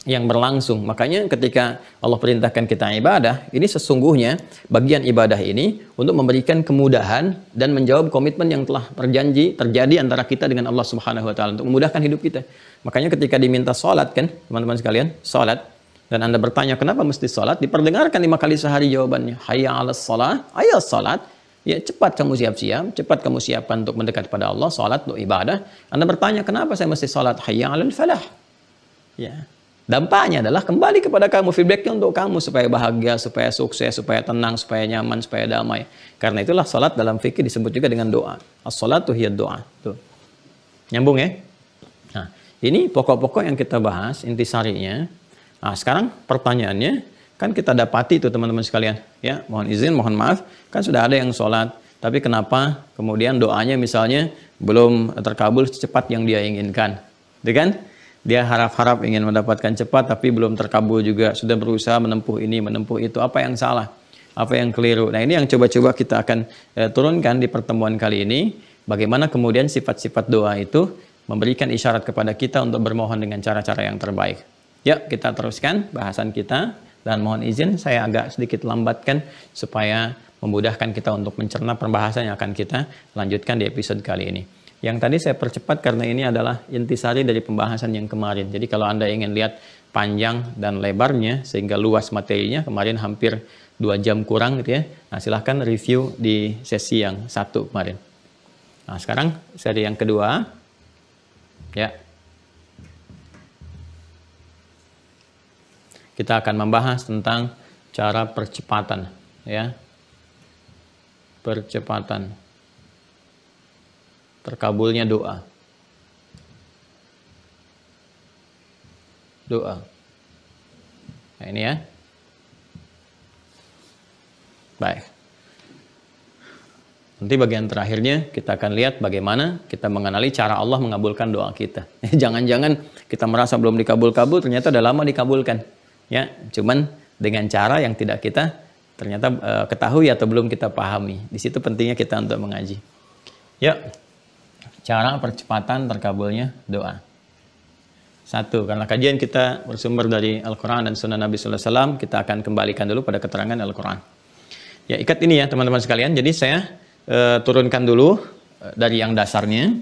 yang berlangsung. Makanya ketika Allah perintahkan kita ibadah, ini sesungguhnya bagian ibadah ini untuk memberikan kemudahan dan menjawab komitmen yang telah terjadi antara kita dengan Allah Subhanahu wa taala untuk memudahkan hidup kita. Makanya ketika diminta salat, kan, teman-teman sekalian, salat, dan Anda bertanya kenapa mesti salat, diperdengarkan 5 kali sehari jawabannya. Hayya 'alas shalah, ayo salat. Ya, cepat kamu siap-siap, cepat kamu siapkan untuk mendekat pada Allah, salat untuk ibadah. Anda bertanya, kenapa saya mesti salat? Hayya 'alal falah. Ya. Dampaknya adalah kembali kepada kamu, feedbacknya untuk kamu supaya bahagia, supaya sukses, supaya tenang, supaya nyaman, supaya damai. Karena itulah salat dalam fikih disebut juga dengan doa. As-salatu hiya doa. Tuh. Nyambung ya? Nah, ini pokok-pokok yang kita bahas, intisarinya. Nah, sekarang pertanyaannya, kan kita dapati itu teman-teman sekalian, ya, mohon izin, mohon maaf, kan sudah ada yang sholat, tapi kenapa kemudian doanya misalnya belum terkabul secepat yang dia inginkan, gitu kan? Dia harap-harap ingin mendapatkan cepat, tapi belum terkabul juga, sudah berusaha menempuh ini, menempuh itu, apa yang salah? apa yang keliru. Nah, ini yang coba-coba kita akan turunkan di pertemuan kali ini. Bagaimana kemudian sifat-sifat doa itu memberikan isyarat kepada kita untuk bermohon dengan cara-cara yang terbaik. Ya, kita teruskan bahasan kita. Dan mohon izin saya agak sedikit lambatkan supaya memudahkan kita untuk mencerna pembahasan yang akan kita lanjutkan di episode kali ini. Yang tadi saya percepat karena ini adalah intisari dari pembahasan yang kemarin. Jadi kalau Anda ingin lihat panjang dan lebarnya sehingga luas materinya, kemarin hampir 2 jam kurang gitu ya. Nah, silahkan review di sesi yang 1 kemarin. Nah, sekarang seri yang kedua. Ya. Kita akan membahas tentang cara percepatan, ya. Percepatan terkabulnya doa. Doa. Nah, ini ya. Baik. Nanti bagian terakhirnya kita akan lihat bagaimana kita mengenali cara Allah mengabulkan doa kita. Jangan-jangan kita merasa belum dikabul-kabul, ternyata udah lama dikabulkan. Ya, cuman dengan cara yang tidak kita ternyata ketahui atau belum kita pahami. Di situ pentingnya kita untuk mengaji. Ya. Cara percepatan terkabulnya doa. 1, karena kajian kita bersumber dari Al-Quran dan Sunnah Nabi Sallallahu Alaihi Wasallam, kita akan kembalikan dulu pada keterangan Al-Quran. Ya, ikat ini ya teman-teman sekalian. Jadi saya turunkan dulu dari yang dasarnya.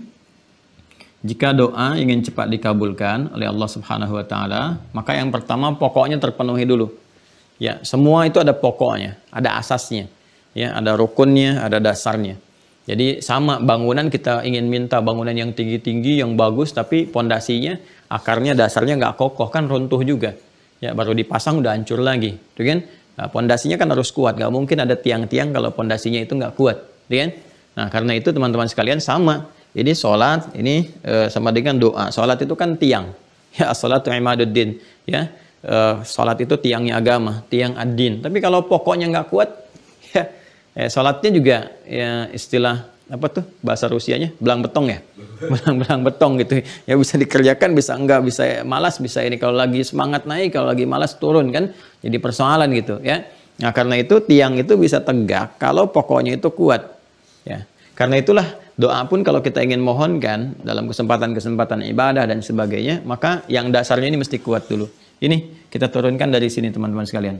Jika doa ingin cepat dikabulkan oleh Allah Subhanahu Wa Taala, maka yang pertama pokoknya terpenuhi dulu. Ya, semua itu ada pokoknya, ada asasnya, ya, ada rukunnya, ada dasarnya. Jadi sama bangunan, kita ingin minta bangunan yang tinggi-tinggi, yang bagus, tapi pondasinya, akarnya, dasarnya nggak kokoh, kan runtuh juga. Ya, baru dipasang udah hancur lagi, tuh kan? Nah, pondasinya kan harus kuat, nggak mungkin ada tiang-tiang kalau pondasinya itu nggak kuat, tuh kan? Nah, karena itu teman-teman sekalian sama. Ini sholat, ini sama dengan doa. Sholat itu kan tiang, ya, sholatu imaduddin, ya. Sholat itu tiangnya agama, tiang ad-din. Tapi kalau pokoknya nggak kuat, ya. Sholatnya juga ya istilah apa tuh bahasa Rusianya belang betong ya, belang betong gitu ya, bisa dikerjakan bisa enggak, bisa malas bisa ini, kalau lagi semangat naik, kalau lagi malas turun kan, jadi persoalan gitu ya. Nah, karena itu tiang itu bisa tegak kalau pokoknya itu kuat ya. Karena itulah doa pun kalau kita ingin mohonkan dalam kesempatan-kesempatan ibadah dan sebagainya, maka yang dasarnya ini mesti kuat dulu. Ini kita turunkan dari sini teman-teman sekalian.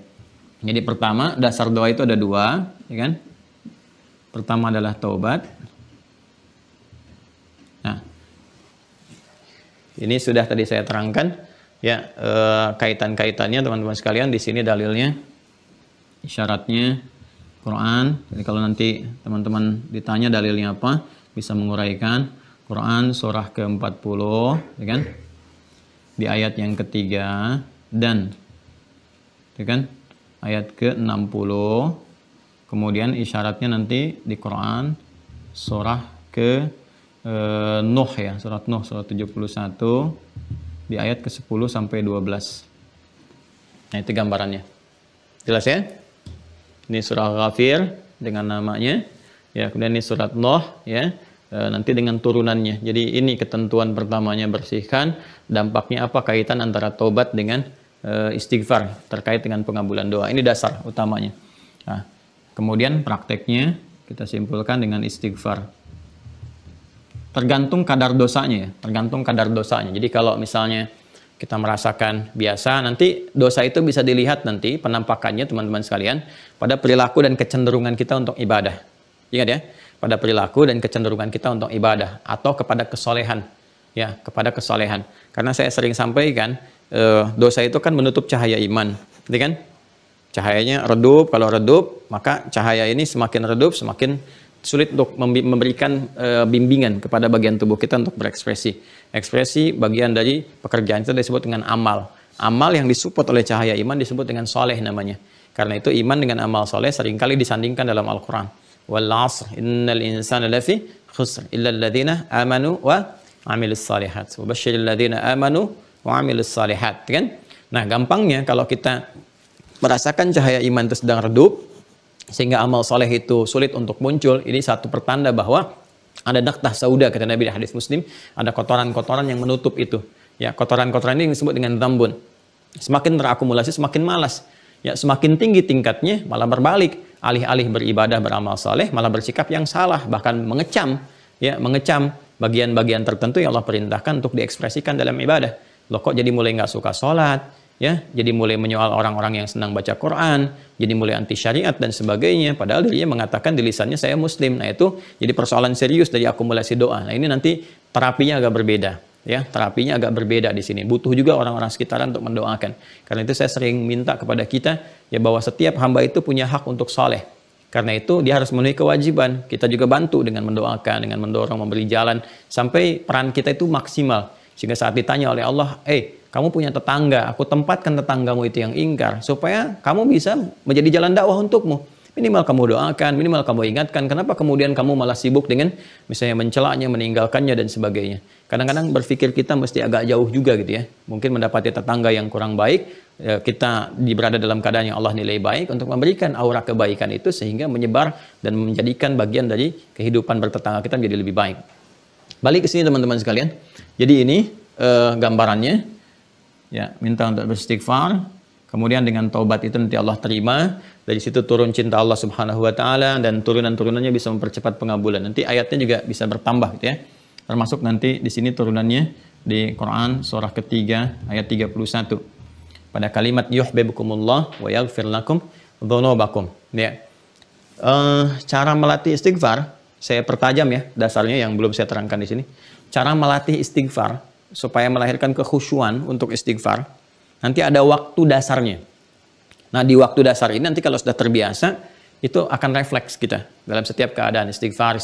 Jadi pertama, dasar doa itu ada 2, ya kan? Pertama adalah taubat. Nah, ini sudah tadi saya terangkan, ya, kaitan-kaitannya teman-teman sekalian. Di sini dalilnya, isyaratnya Quran. Jadi kalau nanti teman-teman ditanya dalilnya apa, bisa menguraikan. Quran surah ke-40, ya kan? Di ayat yang ketiga dan, ya kan? Ayat ke-60, kemudian isyaratnya nanti di Quran surah ke Nuh ya, surat Nuh surat 71 di ayat ke-10 sampai 12. Nah, itu gambarannya. Jelas ya? Ini surah Ghafir dengan namanya, ya, kemudian ini surat Nuh ya, nanti dengan turunannya. Jadi ini ketentuan pertamanya, bersihkan. Dampaknya apa? Kaitan antara taubat dengan istighfar terkait dengan pengabulan doa. Ini dasar utamanya. Nah, kemudian prakteknya kita simpulkan dengan istighfar. Tergantung kadar dosanya ya, tergantung kadar dosanya. Jadi kalau misalnya kita merasakan biasa, nanti dosa itu bisa dilihat nanti penampakannya teman-teman sekalian pada perilaku dan kecenderungan kita untuk ibadah. Ingat ya, pada perilaku dan kecenderungan kita untuk ibadah atau kepada kesolehan. Ya, kepada kesolehan. Karena saya sering sampaikan, dosa itu kan menutup cahaya iman, gitu kan? Cahayanya redup, kalau redup maka cahaya ini semakin redup, semakin sulit untuk memberikan bimbingan kepada bagian tubuh kita untuk berekspresi. Ekspresi bagian dari pekerjaan itu disebut dengan amal. Amal yang disupport oleh cahaya iman disebut dengan soleh namanya. Karena itu iman dengan amal soleh seringkali disandingkan dalam Al-Quran. Wal 'ashr innal insana lafi khusr illa alladziina amanu wa 'amilus shalihat. Wa basyiril ladziina amanu wa 'amilus shalihat, kan? Nah, gampangnya kalau kita merasakan cahaya iman itu sedang redup sehingga amal soleh itu sulit untuk muncul, ini satu pertanda bahwa ada naktah sauda, kata Nabi di hadis Muslim, ada kotoran-kotoran yang menutup itu. Ya, kotoran-kotoran ini disebut dengan dzambun. Semakin terakumulasi semakin malas. Ya, semakin tinggi tingkatnya malah berbalik. alih-alih beribadah beramal saleh malah bersikap yang salah, bahkan mengecam bagian-bagian tertentu yang Allah perintahkan untuk diekspresikan dalam ibadah. Loh kok jadi mulai nggak suka sholat, ya, jadi mulai menyoal orang-orang yang senang baca Quran, jadi mulai anti syariat dan sebagainya. Padahal dirinya mengatakan di lisannya saya Muslim. Nah itu jadi persoalan serius dari akumulasi doa. Nah ini nanti terapinya agak berbeda, ya, terapinya agak berbeda di sini. Butuh juga orang-orang sekitaran untuk mendoakan. Karena itu saya sering minta kepada kita ya bahwa setiap hamba itu punya hak untuk soleh. Karena itu dia harus memenuhi kewajiban. Kita juga bantu dengan mendoakan, dengan mendorong, memberi jalan sampai peran kita itu maksimal. Sehingga saat ditanya oleh Allah, kamu punya tetangga, aku tempatkan tetanggamu itu yang ingkar supaya kamu bisa menjadi jalan dakwah untukmu. Minimal kamu doakan, minimal kamu ingatkan. Kenapa kemudian kamu malah sibuk dengan misalnya mencelanya, meninggalkannya dan sebagainya. Kadang-kadang berpikir kita mesti agak jauh juga gitu ya. Mungkin mendapati tetangga yang kurang baik, kita berada dalam keadaan yang Allah nilai baik untuk memberikan aura kebaikan itu sehingga menyebar dan menjadikan bagian dari kehidupan bertetangga kita menjadi lebih baik. Balik ke sini teman-teman sekalian. Jadi ini gambarannya, ya, minta untuk beristighfar. Kemudian dengan taubat itu nanti Allah terima. Dari situ turun cinta Allah Subhanahu wa taala dan turunan-turunannya bisa mempercepat pengabulan. Nanti ayatnya juga bisa bertambah gitu ya. Termasuk nanti di sini turunannya di Quran surah ketiga ayat 31. Pada kalimat yuhibbukumullah wa yaghfir lakum dzunubakum. Ya. Cara melatih istighfar saya pertajam ya dasarnya yang belum saya terangkan di sini. Cara melatih istighfar supaya melahirkan kekhusyuan untuk istighfar. Nanti ada waktu dasarnya. Nah, di waktu dasar ini nanti kalau sudah terbiasa, itu akan refleks kita dalam setiap keadaan. Istighfar.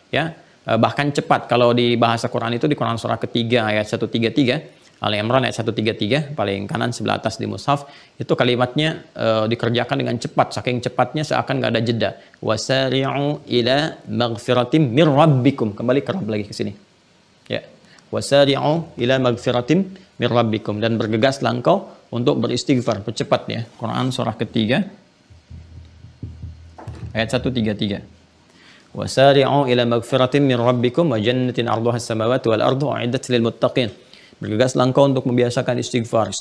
Ya, bahkan cepat. Kalau di bahasa Quran itu di Quran surah ketiga ayat 133, Al-Imran ayat 133, paling kanan sebelah atas di mushaf, itu kalimatnya dikerjakan dengan cepat. Saking cepatnya seakan nggak ada jeda. Wasari'u ila maghfiratim mir rabbikum. Kembali ke Rabb lagi ke sini. Ya. Wasari'u ila maghfiratim mir rabbikum. Dan bergegaslah engkau untuk beristighfar, percepat ya. Quran surah ketiga ayat 133. Wasari'u ila maghfiratin min rabbikum wa jannatin 'arduha as-samawati wal ardu u'iddat lil muttaqin. Bergegaslah engkau untuk membiasakan istighfar.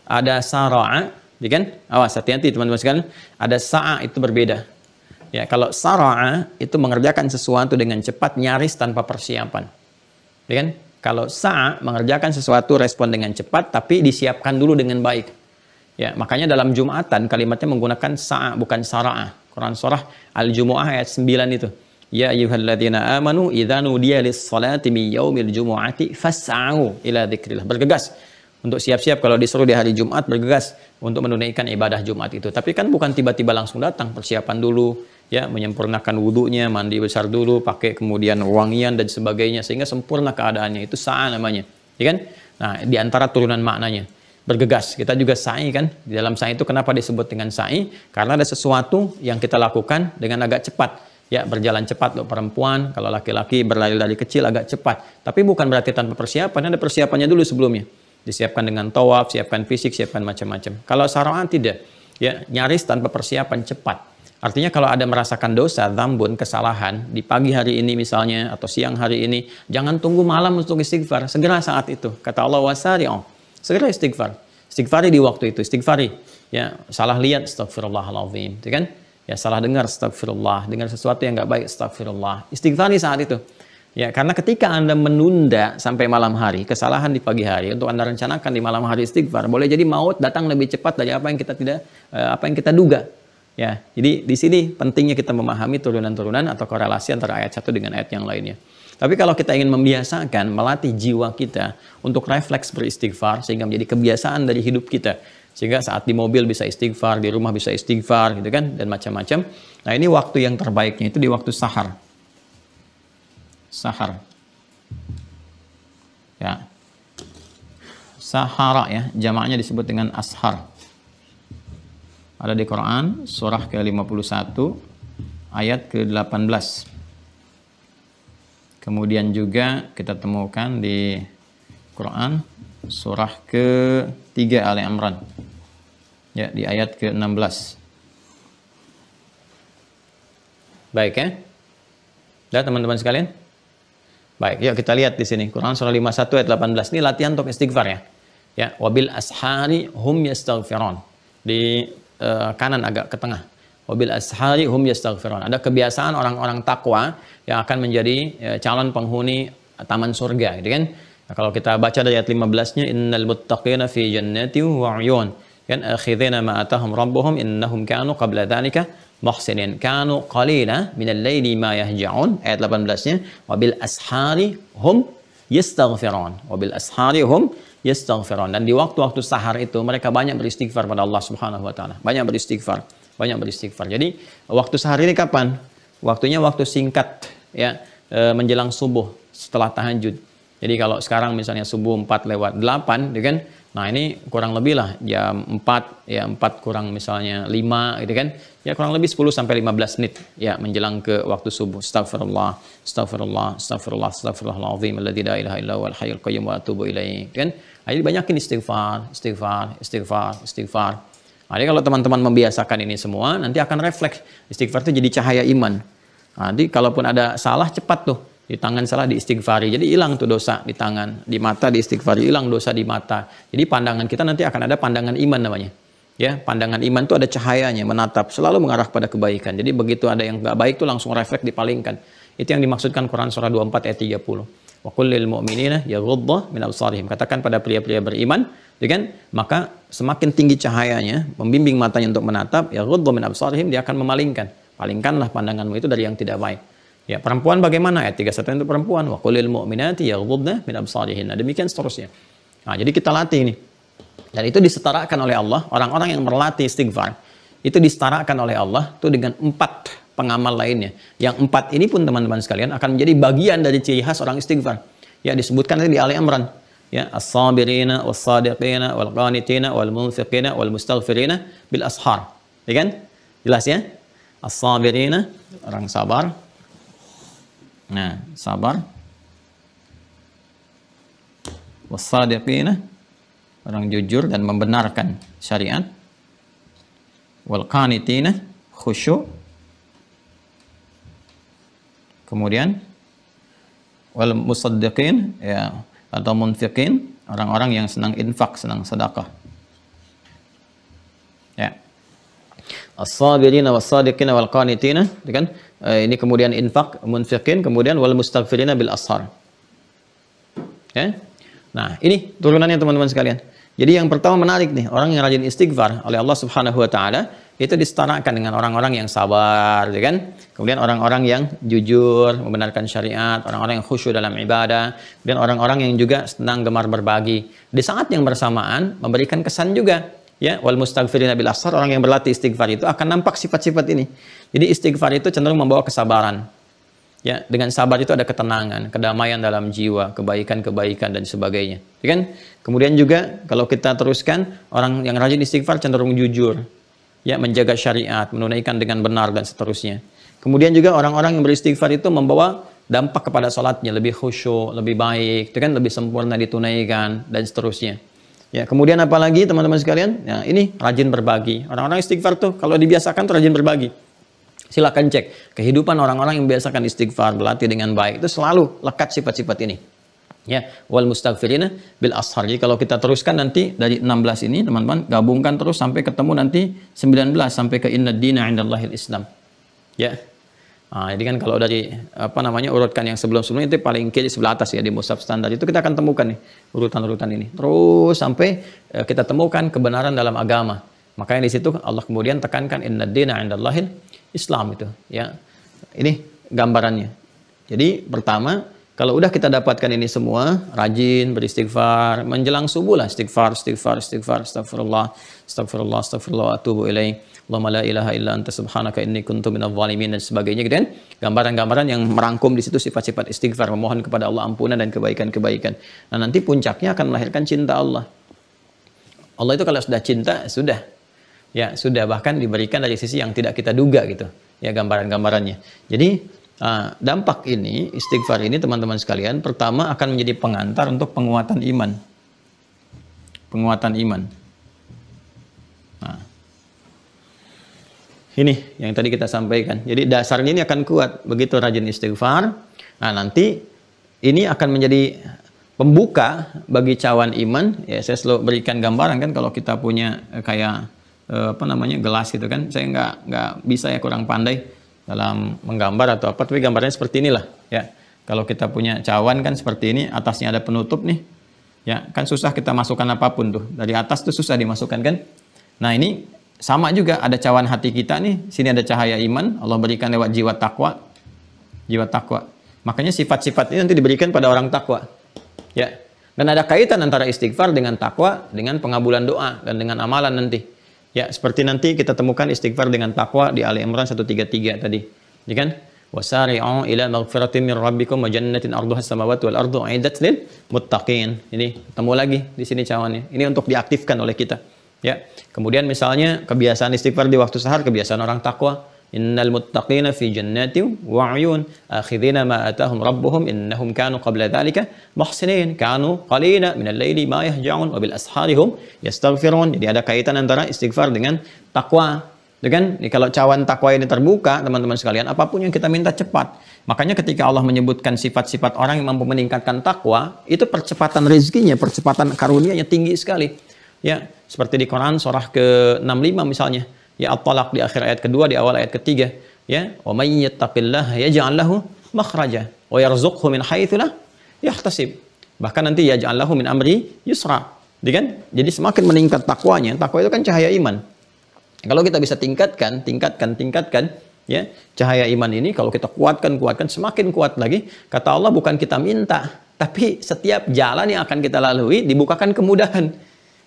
Ada sara'a, ya kan? Awas hati-hati teman-teman sekalian. Ada sa'a itu berbeda. Ya, kalau sara'a itu mengerjakan sesuatu dengan cepat nyaris tanpa persiapan. Ya kan? Kalau sa'a mengerjakan sesuatu respon dengan cepat tapi disiapkan dulu dengan baik. Ya, makanya dalam Jumatan kalimatnya menggunakan sa'a bukan sara'a. Quran surah Al-Jumu'ah ayat 9 itu. Ya ayyuhalladzina amanu idza nudiya lis-salati min yaumil jumu'ati fas'au ila dzikrillah. Bergegas untuk siap-siap kalau disuruh di hari Jumat, bergegas untuk menunaikan ibadah Jumat itu. Tapi kan bukan tiba-tiba langsung datang, persiapan dulu. Ya, menyempurnakan wudhunya, mandi besar dulu, pakai kemudian wangian dan sebagainya sehingga sempurna keadaannya. Itu sa'a namanya, ya kan? Nah, di antara turunan maknanya bergegas. Kita juga sa'i kan? Di dalam sa'i itu kenapa disebut dengan sa'i? Karena ada sesuatu yang kita lakukan dengan agak cepat. Ya, berjalan cepat untuk perempuan, kalau laki-laki berlari dari kecil agak cepat. Tapi bukan berarti tanpa persiapan, ada persiapannya dulu sebelumnya. Disiapkan dengan tawaf, siapkan fisik, siapkan macam-macam. Kalau sara'an tidak, ya nyaris tanpa persiapan cepat. Artinya kalau ada merasakan dosa, dzambun, kesalahan di pagi hari ini misalnya atau siang hari ini, jangan tunggu malam untuk istighfar, segera saat itu. Kata Allah wasari'u, segera istighfar. Istighfari di waktu itu, istighfari. Ya, salah lihat, astagfirullahaladzim, gitu kan? Ya, salah dengar, astagfirullah, dengar sesuatu yang nggak baik, astagfirullah. Istighfari saat itu. Ya, karena ketika Anda menunda sampai malam hari, kesalahan di pagi hari untuk Anda rencanakan di malam hari istighfar, boleh jadi maut datang lebih cepat dari apa yang kita duga. Ya, jadi di sini pentingnya kita memahami turunan-turunan atau korelasi antara ayat satu dengan ayat yang lainnya. Tapi kalau kita ingin membiasakan, melatih jiwa kita untuk refleks beristighfar sehingga menjadi kebiasaan dari hidup kita. Sehingga saat di mobil bisa istighfar, di rumah bisa istighfar, gitu kan, dan macam-macam. Nah, ini waktu yang terbaiknya itu di waktu sahar. Sahar. Ya. Sahara ya, jamaknya disebut dengan ashar. Ada di Quran surah ke-51 ayat ke-18. Kemudian juga kita temukan di Quran surah ke-3 Al-Imran. Ya, di ayat ke-16. Baik ya. Dah teman-teman sekalian? Baik, yuk kita lihat di sini Quran surah 51 ayat 18. Ini latihan untuk istighfar ya. Ya, wabil ashari hum yastaghfirun. Di kanan, agak ke tengah. Wabil ashari hum yastaghfirun. Ada kebiasaan orang-orang takwa yang akan menjadi calon penghuni taman surga, gitu kan? Nah, kalau kita baca dari ayat 15-nya, innal muttaqina fi jannatin wa 'uyun, kan akhidhina ma atahum rabbuhum innahum kanu qabla dzalika muhsinin kanu qalila minal laili ma yahja'un. Ayat 18-nya, wabil ashari hum yastaghfirun. Wabil ashari hum yastaghfirun. Dan di waktu-waktu sahar itu mereka banyak beristighfar pada Allah Subhanahu wa taala. Banyak beristighfar. Jadi waktu sahar ini kapan? Waktunya waktu singkat, ya, menjelang subuh setelah tahajud. Jadi kalau sekarang misalnya subuh 4:08, gitu kan? Nah, ini kurang lebih lah jam 4, ya 4 kurang misalnya 5, gitu kan? Ya kurang lebih 10 sampai 15 menit, ya, menjelang ke waktu subuh. Astagfirullah, astagfirullah, astagfirullah, astagfirullahalazim alladzi la ilaha illa huwal hayyul qayyum wa atubu ilaih, kan? Jadi banyakin istighfar, istighfar, istighfar, istighfar. Jadi kalau teman-teman membiasakan ini semua, nanti akan refleks. Istighfar itu jadi cahaya iman. Nanti kalaupun ada salah, cepat tuh. Di tangan salah diistighfari. Jadi hilang tuh dosa di tangan. Di mata diistighfari, hilang dosa di mata. Jadi pandangan kita nanti akan ada pandangan iman namanya. Ya, pandangan iman itu ada cahayanya, menatap, selalu mengarah pada kebaikan. Jadi begitu ada yang nggak baik tuh langsung refleks dipalingkan. Itu yang dimaksudkan Quran surah 24 ayat 30. Wa qul lil mu'minina yaghuddu min absarihim. Katakan pada pria-pria beriman, ya kan? Maka semakin tinggi cahayanya, membimbing matanya untuk menatap, yaghuddu min absarihim, dia akan memalingkan. Palingkanlah pandanganmu itu dari yang tidak baik. Ya, perempuan bagaimana? Ayat 31 itu perempuan. Wa qul lil mu'minati yaghuddna min absarihinna. Demikian seterusnya. Nah, jadi kita latih ini. Dan itu disetarakan oleh Allah, orang-orang yang berlatih istighfar, itu disetarakan oleh Allah itu dengan 4 pengamal lainnya. Yang 4 ini pun teman-teman sekalian akan menjadi bagian dari ciri khas orang istighfar. Ya, disebutkan tadi di Ali Imran. Ya, as-sabirina was-sadiqina wal-qanitina wal-munfiqina wal-mustaghfirina bil ashar. Ya kan? Jelas ya? As-sabirina, orang sabar. Nah, sabar. Was-sadiqina, orang jujur dan membenarkan syariat. Wal-qanitina, khusyuk. Kemudian wal musaddiqin, ya, atau munfiqin, orang-orang yang senang infak, senang sedekah. Ya. As-sabirina was-sadiqina wal qanitina, kan? Ini kemudian infak, munfiqin, kemudian wal mustaghfirina bil ashar. Ya. Nah, ini turunannya teman-teman sekalian. Jadi yang pertama menarik nih, orang yang rajin istighfar oleh Allah Subhanahu wa taala itu disetarakan dengan orang-orang yang sabar, ya kan? Kemudian orang-orang yang jujur, membenarkan syariat, orang-orang yang khusyuk dalam ibadah, dan orang-orang yang juga senang gemar berbagi. Di saat yang bersamaan memberikan kesan juga, ya, wal mustaghfirina bil ashar, orang yang berlatih istighfar itu akan nampak sifat-sifat ini. Jadi istighfar itu cenderung membawa kesabaran. Ya, dengan sabar itu ada ketenangan, kedamaian dalam jiwa, kebaikan-kebaikan dan sebagainya. Ya kan? Kemudian juga kalau kita teruskan, orang yang rajin istighfar cenderung jujur. Ya, menjaga syariat, menunaikan dengan benar dan seterusnya. Kemudian juga orang-orang yang beristighfar itu membawa dampak kepada salatnya, lebih khusyuk, lebih baik, itu kan, lebih sempurna ditunaikan dan seterusnya. Ya, kemudian apalagi teman-teman sekalian? Ya, ini rajin berbagi. Orang-orang istighfar tuh kalau dibiasakan tuh rajin berbagi. Silakan cek kehidupan orang-orang yang biasakan istighfar, berlatih dengan baik, itu selalu lekat sifat-sifat ini. Ya, wal mustaghfirina bil ashar. Jadi kalau kita teruskan nanti dari 16 ini, teman-teman, gabungkan terus sampai ketemu nanti 19 sampai ke innad dina 'indallahil Islam. Ya. Nah, jadi kan kalau dari urutkan yang sebelum-sebelumnya itu paling kiri sebelah atas ya di mushaf standar itu kita akan temukan nih urutan-urutan ini. Terus sampai kita temukan kebenaran dalam agama. Makanya di situ Allah kemudian tekankan innad dina 'indallahil Islam itu, ya. Ini gambarannya. Jadi pertama, kalau udah kita dapatkan ini semua, rajin beristighfar, menjelang subuh lah istighfar, astagfirullah, atubu ilaih. Allahumma la ilaha illa anta subhanaka inni kuntu minadh dhalimin dan sebagainya, gitu kan? Gambaran-gambaran yang merangkum di situ sifat-sifat istighfar, memohon kepada Allah ampunan dan kebaikan-kebaikan. Nah, nanti puncaknya akan melahirkan cinta Allah. Allah itu kalau sudah cinta, sudah. Ya, sudah bahkan diberikan dari sisi yang tidak kita duga gitu. Ya, gambaran-gambarannya. Jadi, dampak ini, istighfar ini teman-teman sekalian, pertama akan menjadi pengantar untuk penguatan iman. Penguatan iman. Nah, ini yang tadi kita sampaikan. Jadi dasarnya ini akan kuat. Begitu rajin istighfar, nah nanti ini akan menjadi pembuka bagi cawan iman. Ya, saya selalu berikan gambaran kan kalau kita punya kayak apa namanya, gelas gitu kan. Saya nggak bisa ya, kurang pandai dalam menggambar atau apa, tapi gambarnya seperti inilah ya. Kalau kita punya cawan kan seperti ini, atasnya ada penutup nih. Ya, kan susah kita masukkan apapun tuh. Dari atas tuh susah dimasukkan kan. Nah, ini sama juga, ada cawan hati kita nih. Sini ada cahaya iman, Allah berikan lewat jiwa takwa. Jiwa takwa. Makanya sifat-sifat ini nanti diberikan pada orang takwa. Ya. Dan ada kaitan antara istighfar dengan takwa, dengan pengabulan doa dan dengan amalan nanti. Ya, seperti nanti kita temukan istighfar dengan takwa di Ali Imran 133 tadi. Ya kan? Wasari'u ila maghfiratin min rabbikum wa jannatin 'arduhas samawati wal ardu 'iddat lil muttaqin. Ini ketemu lagi di sini cawannya. Ini untuk diaktifkan oleh kita. Ya. Kemudian misalnya kebiasaan istighfar di waktu sahar, kebiasaan orang takwa. Innal muttaqina fi jannatin wa 'uyun akhidhina ma atahum rabbuhum innahum kanu qabla dhalika muhsinin kanu qalina minal laili ma yahja'un wa bil asharihum yastaghfirun. Jadi ada kaitan antara istighfar dengan takwa. Kan? Kalau cawan takwa ini terbuka, teman-teman sekalian, apapun yang kita minta cepat. Makanya ketika Allah menyebutkan sifat-sifat orang yang mampu meningkatkan takwa, itu percepatan rezekinya, percepatan karunia-Nya tinggi sekali. Ya, seperti di Quran surah ke-65 misalnya. Ya, At-Talaq di akhir ayat kedua, di awal ayat ketiga. Ya, wa may yattaqillaha yaj'al lahu makhraja wa yarzuqhu min haitsu la yahtasib. Bahkan nanti yaj'al lahu min amri yusra. Jadi semakin meningkat takwanya, takwa itu kan cahaya iman. Kalau kita bisa tingkatkan, ya, cahaya iman ini kalau kita kuatkan, semakin kuat lagi. Kata Allah, bukan kita minta, tapi setiap jalan yang akan kita lalui dibukakan kemudahan.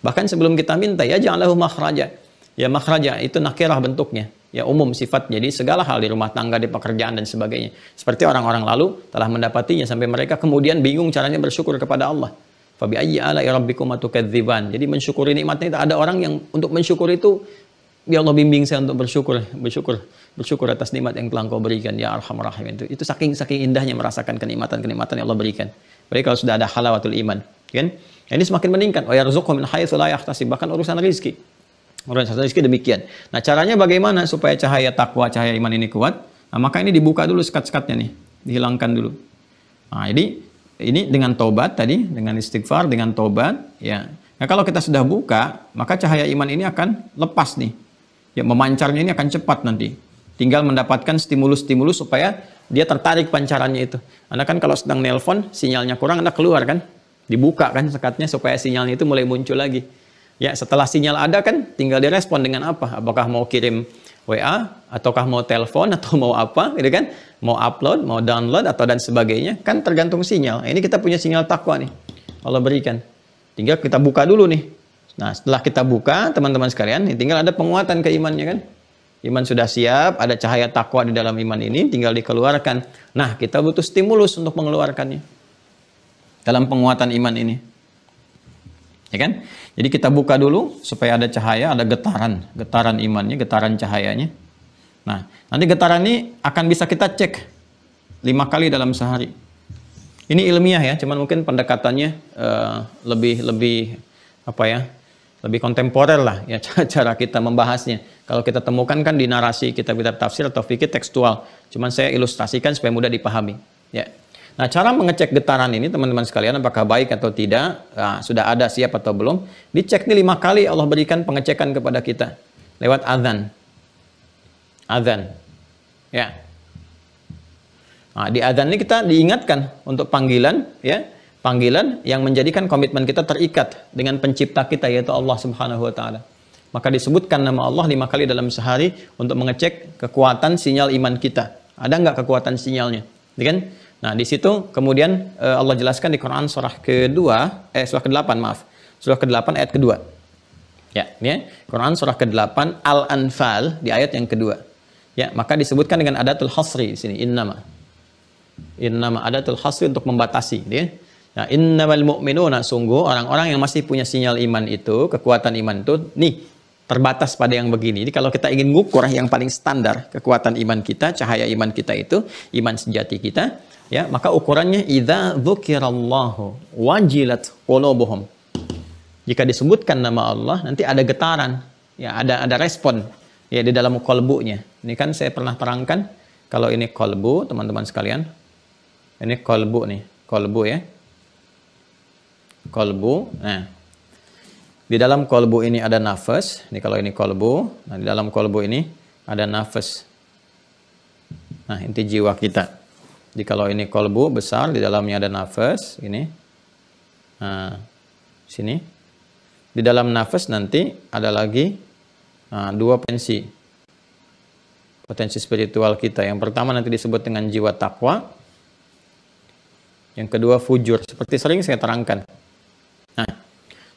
Bahkan sebelum kita minta, ya janganlah makhraja. Ya, makhraja itu nakirah bentuknya, ya umum sifat. Jadi segala hal di rumah tangga, di pekerjaan dan sebagainya. Seperti orang-orang lalu telah mendapatinya sampai mereka kemudian bingung caranya bersyukur kepada Allah. Fa bi ayyi ala'i rabbikuma tukadziban. Jadi mensyukuri nikmatnya itu, ada orang yang untuk mensyukur itu, ya Allah bimbing saya untuk bersyukur atas nikmat yang telah Engkau berikan ya Arhamar Rahim. Itu saking indahnya merasakan kenikmatan yang Allah berikan. Baik kalau sudah ada halawatul iman, kan? Ini semakin meningkat. Wa yarzuqhu min haitsu la yahtasib, bahkan urusan rezeki. Urusan rezeki demikian. Nah, caranya bagaimana supaya cahaya takwa, cahaya iman ini kuat? Nah, maka ini dibuka dulu sekat-sekatnya nih, dihilangkan dulu. Nah, jadi ini dengan tobat tadi, dengan istighfar, dengan tobat, ya. Nah, kalau kita sudah buka, maka cahaya iman ini akan lepas nih. Ya, memancarnya ini akan cepat nanti. Tinggal mendapatkan stimulus-stimulus supaya dia tertarik pancarannya itu. Anda kan kalau sedang nelpon, sinyalnya kurang, Anda keluar kan? Dibuka kan sekatnya supaya sinyalnya itu mulai muncul lagi. Ya, setelah sinyal ada kan, tinggal direspon dengan apa? Apakah mau kirim WA, ataukah mau telepon, atau mau apa, gitu kan? Mau upload, mau download, atau dan sebagainya. Kan tergantung sinyal. Ini kita punya sinyal takwa nih. Allah berikan. Tinggal kita buka dulu nih. Nah, setelah kita buka, teman-teman sekalian, tinggal ada penguatan keimannya kan. Iman sudah siap, ada cahaya takwa di dalam iman ini, tinggal dikeluarkan. Nah, kita butuh stimulus untuk mengeluarkannya. Dalam penguatan iman ini. Ya kan? Jadi kita buka dulu, supaya ada cahaya, ada getaran imannya, getaran cahayanya. Nah, nanti getaran ini akan bisa kita cek 5 kali dalam sehari. Ini ilmiah ya, cuman mungkin pendekatannya lebih apa ya? Lebih kontemporer lah ya cara kita membahasnya. Kalau kita temukan kan di narasi kitab-kitab tafsir atau fikih tekstual. Cuman saya ilustrasikan supaya mudah dipahami. Ya. Nah, cara mengecek getaran ini teman-teman sekalian apakah baik atau tidak, sudah ada siap atau belum, dicek nih 5 kali Allah berikan pengecekan kepada kita lewat azan. Azan. Ya. Nah, di azan ini kita diingatkan untuk panggilan ya. Panggilan yang menjadikan komitmen kita terikat dengan pencipta kita yaitu Allah Subhanahu wa taala. Maka disebutkan nama Allah 5 kali dalam sehari untuk mengecek kekuatan sinyal iman kita. Ada nggak kekuatan sinyalnya? Kan? Nah, di situ kemudian Allah jelaskan di Quran surah ke-8 maaf. Surah ke-8 ayat kedua. Ya, ini Quran surah ke-8 Al-Anfal di ayat yang kedua. Ya, maka disebutkan dengan adatul hasri di sini innama adatul hasri untuk membatasi, ya. Nah, innamal mu'minuna, sungguh orang-orang yang masih punya sinyal iman itu, kekuatan iman itu, nih, terbatas pada yang begini. Jadi kalau kita ingin ngukur yang paling standar kekuatan iman kita, cahaya iman kita itu, iman sejati kita, ya, maka ukurannya idza dzukirallahu wajilat qulubuhum. Jika disebutkan nama Allah, nanti ada getaran, ya, ada respon ya di dalam kolbunya. Ini kan saya pernah terangkan, kalau ini kolbu, teman-teman sekalian, ini kolbu nih, kolbu ya. Kolbu. Nah, Di dalam kolbu ini ada nafas. Ini kalau ini kolbu. Nah, di dalam kolbu ini ada nafas. Nah, inti jiwa kita. Jadi kalau ini kolbu besar, di dalamnya ada nafas. Ini. Nah, sini. Di dalam nafas nanti ada lagi dua potensi spiritual kita. Yang pertama nanti disebut dengan jiwa takwa. Yang kedua fujur. Seperti sering saya terangkan. Nah,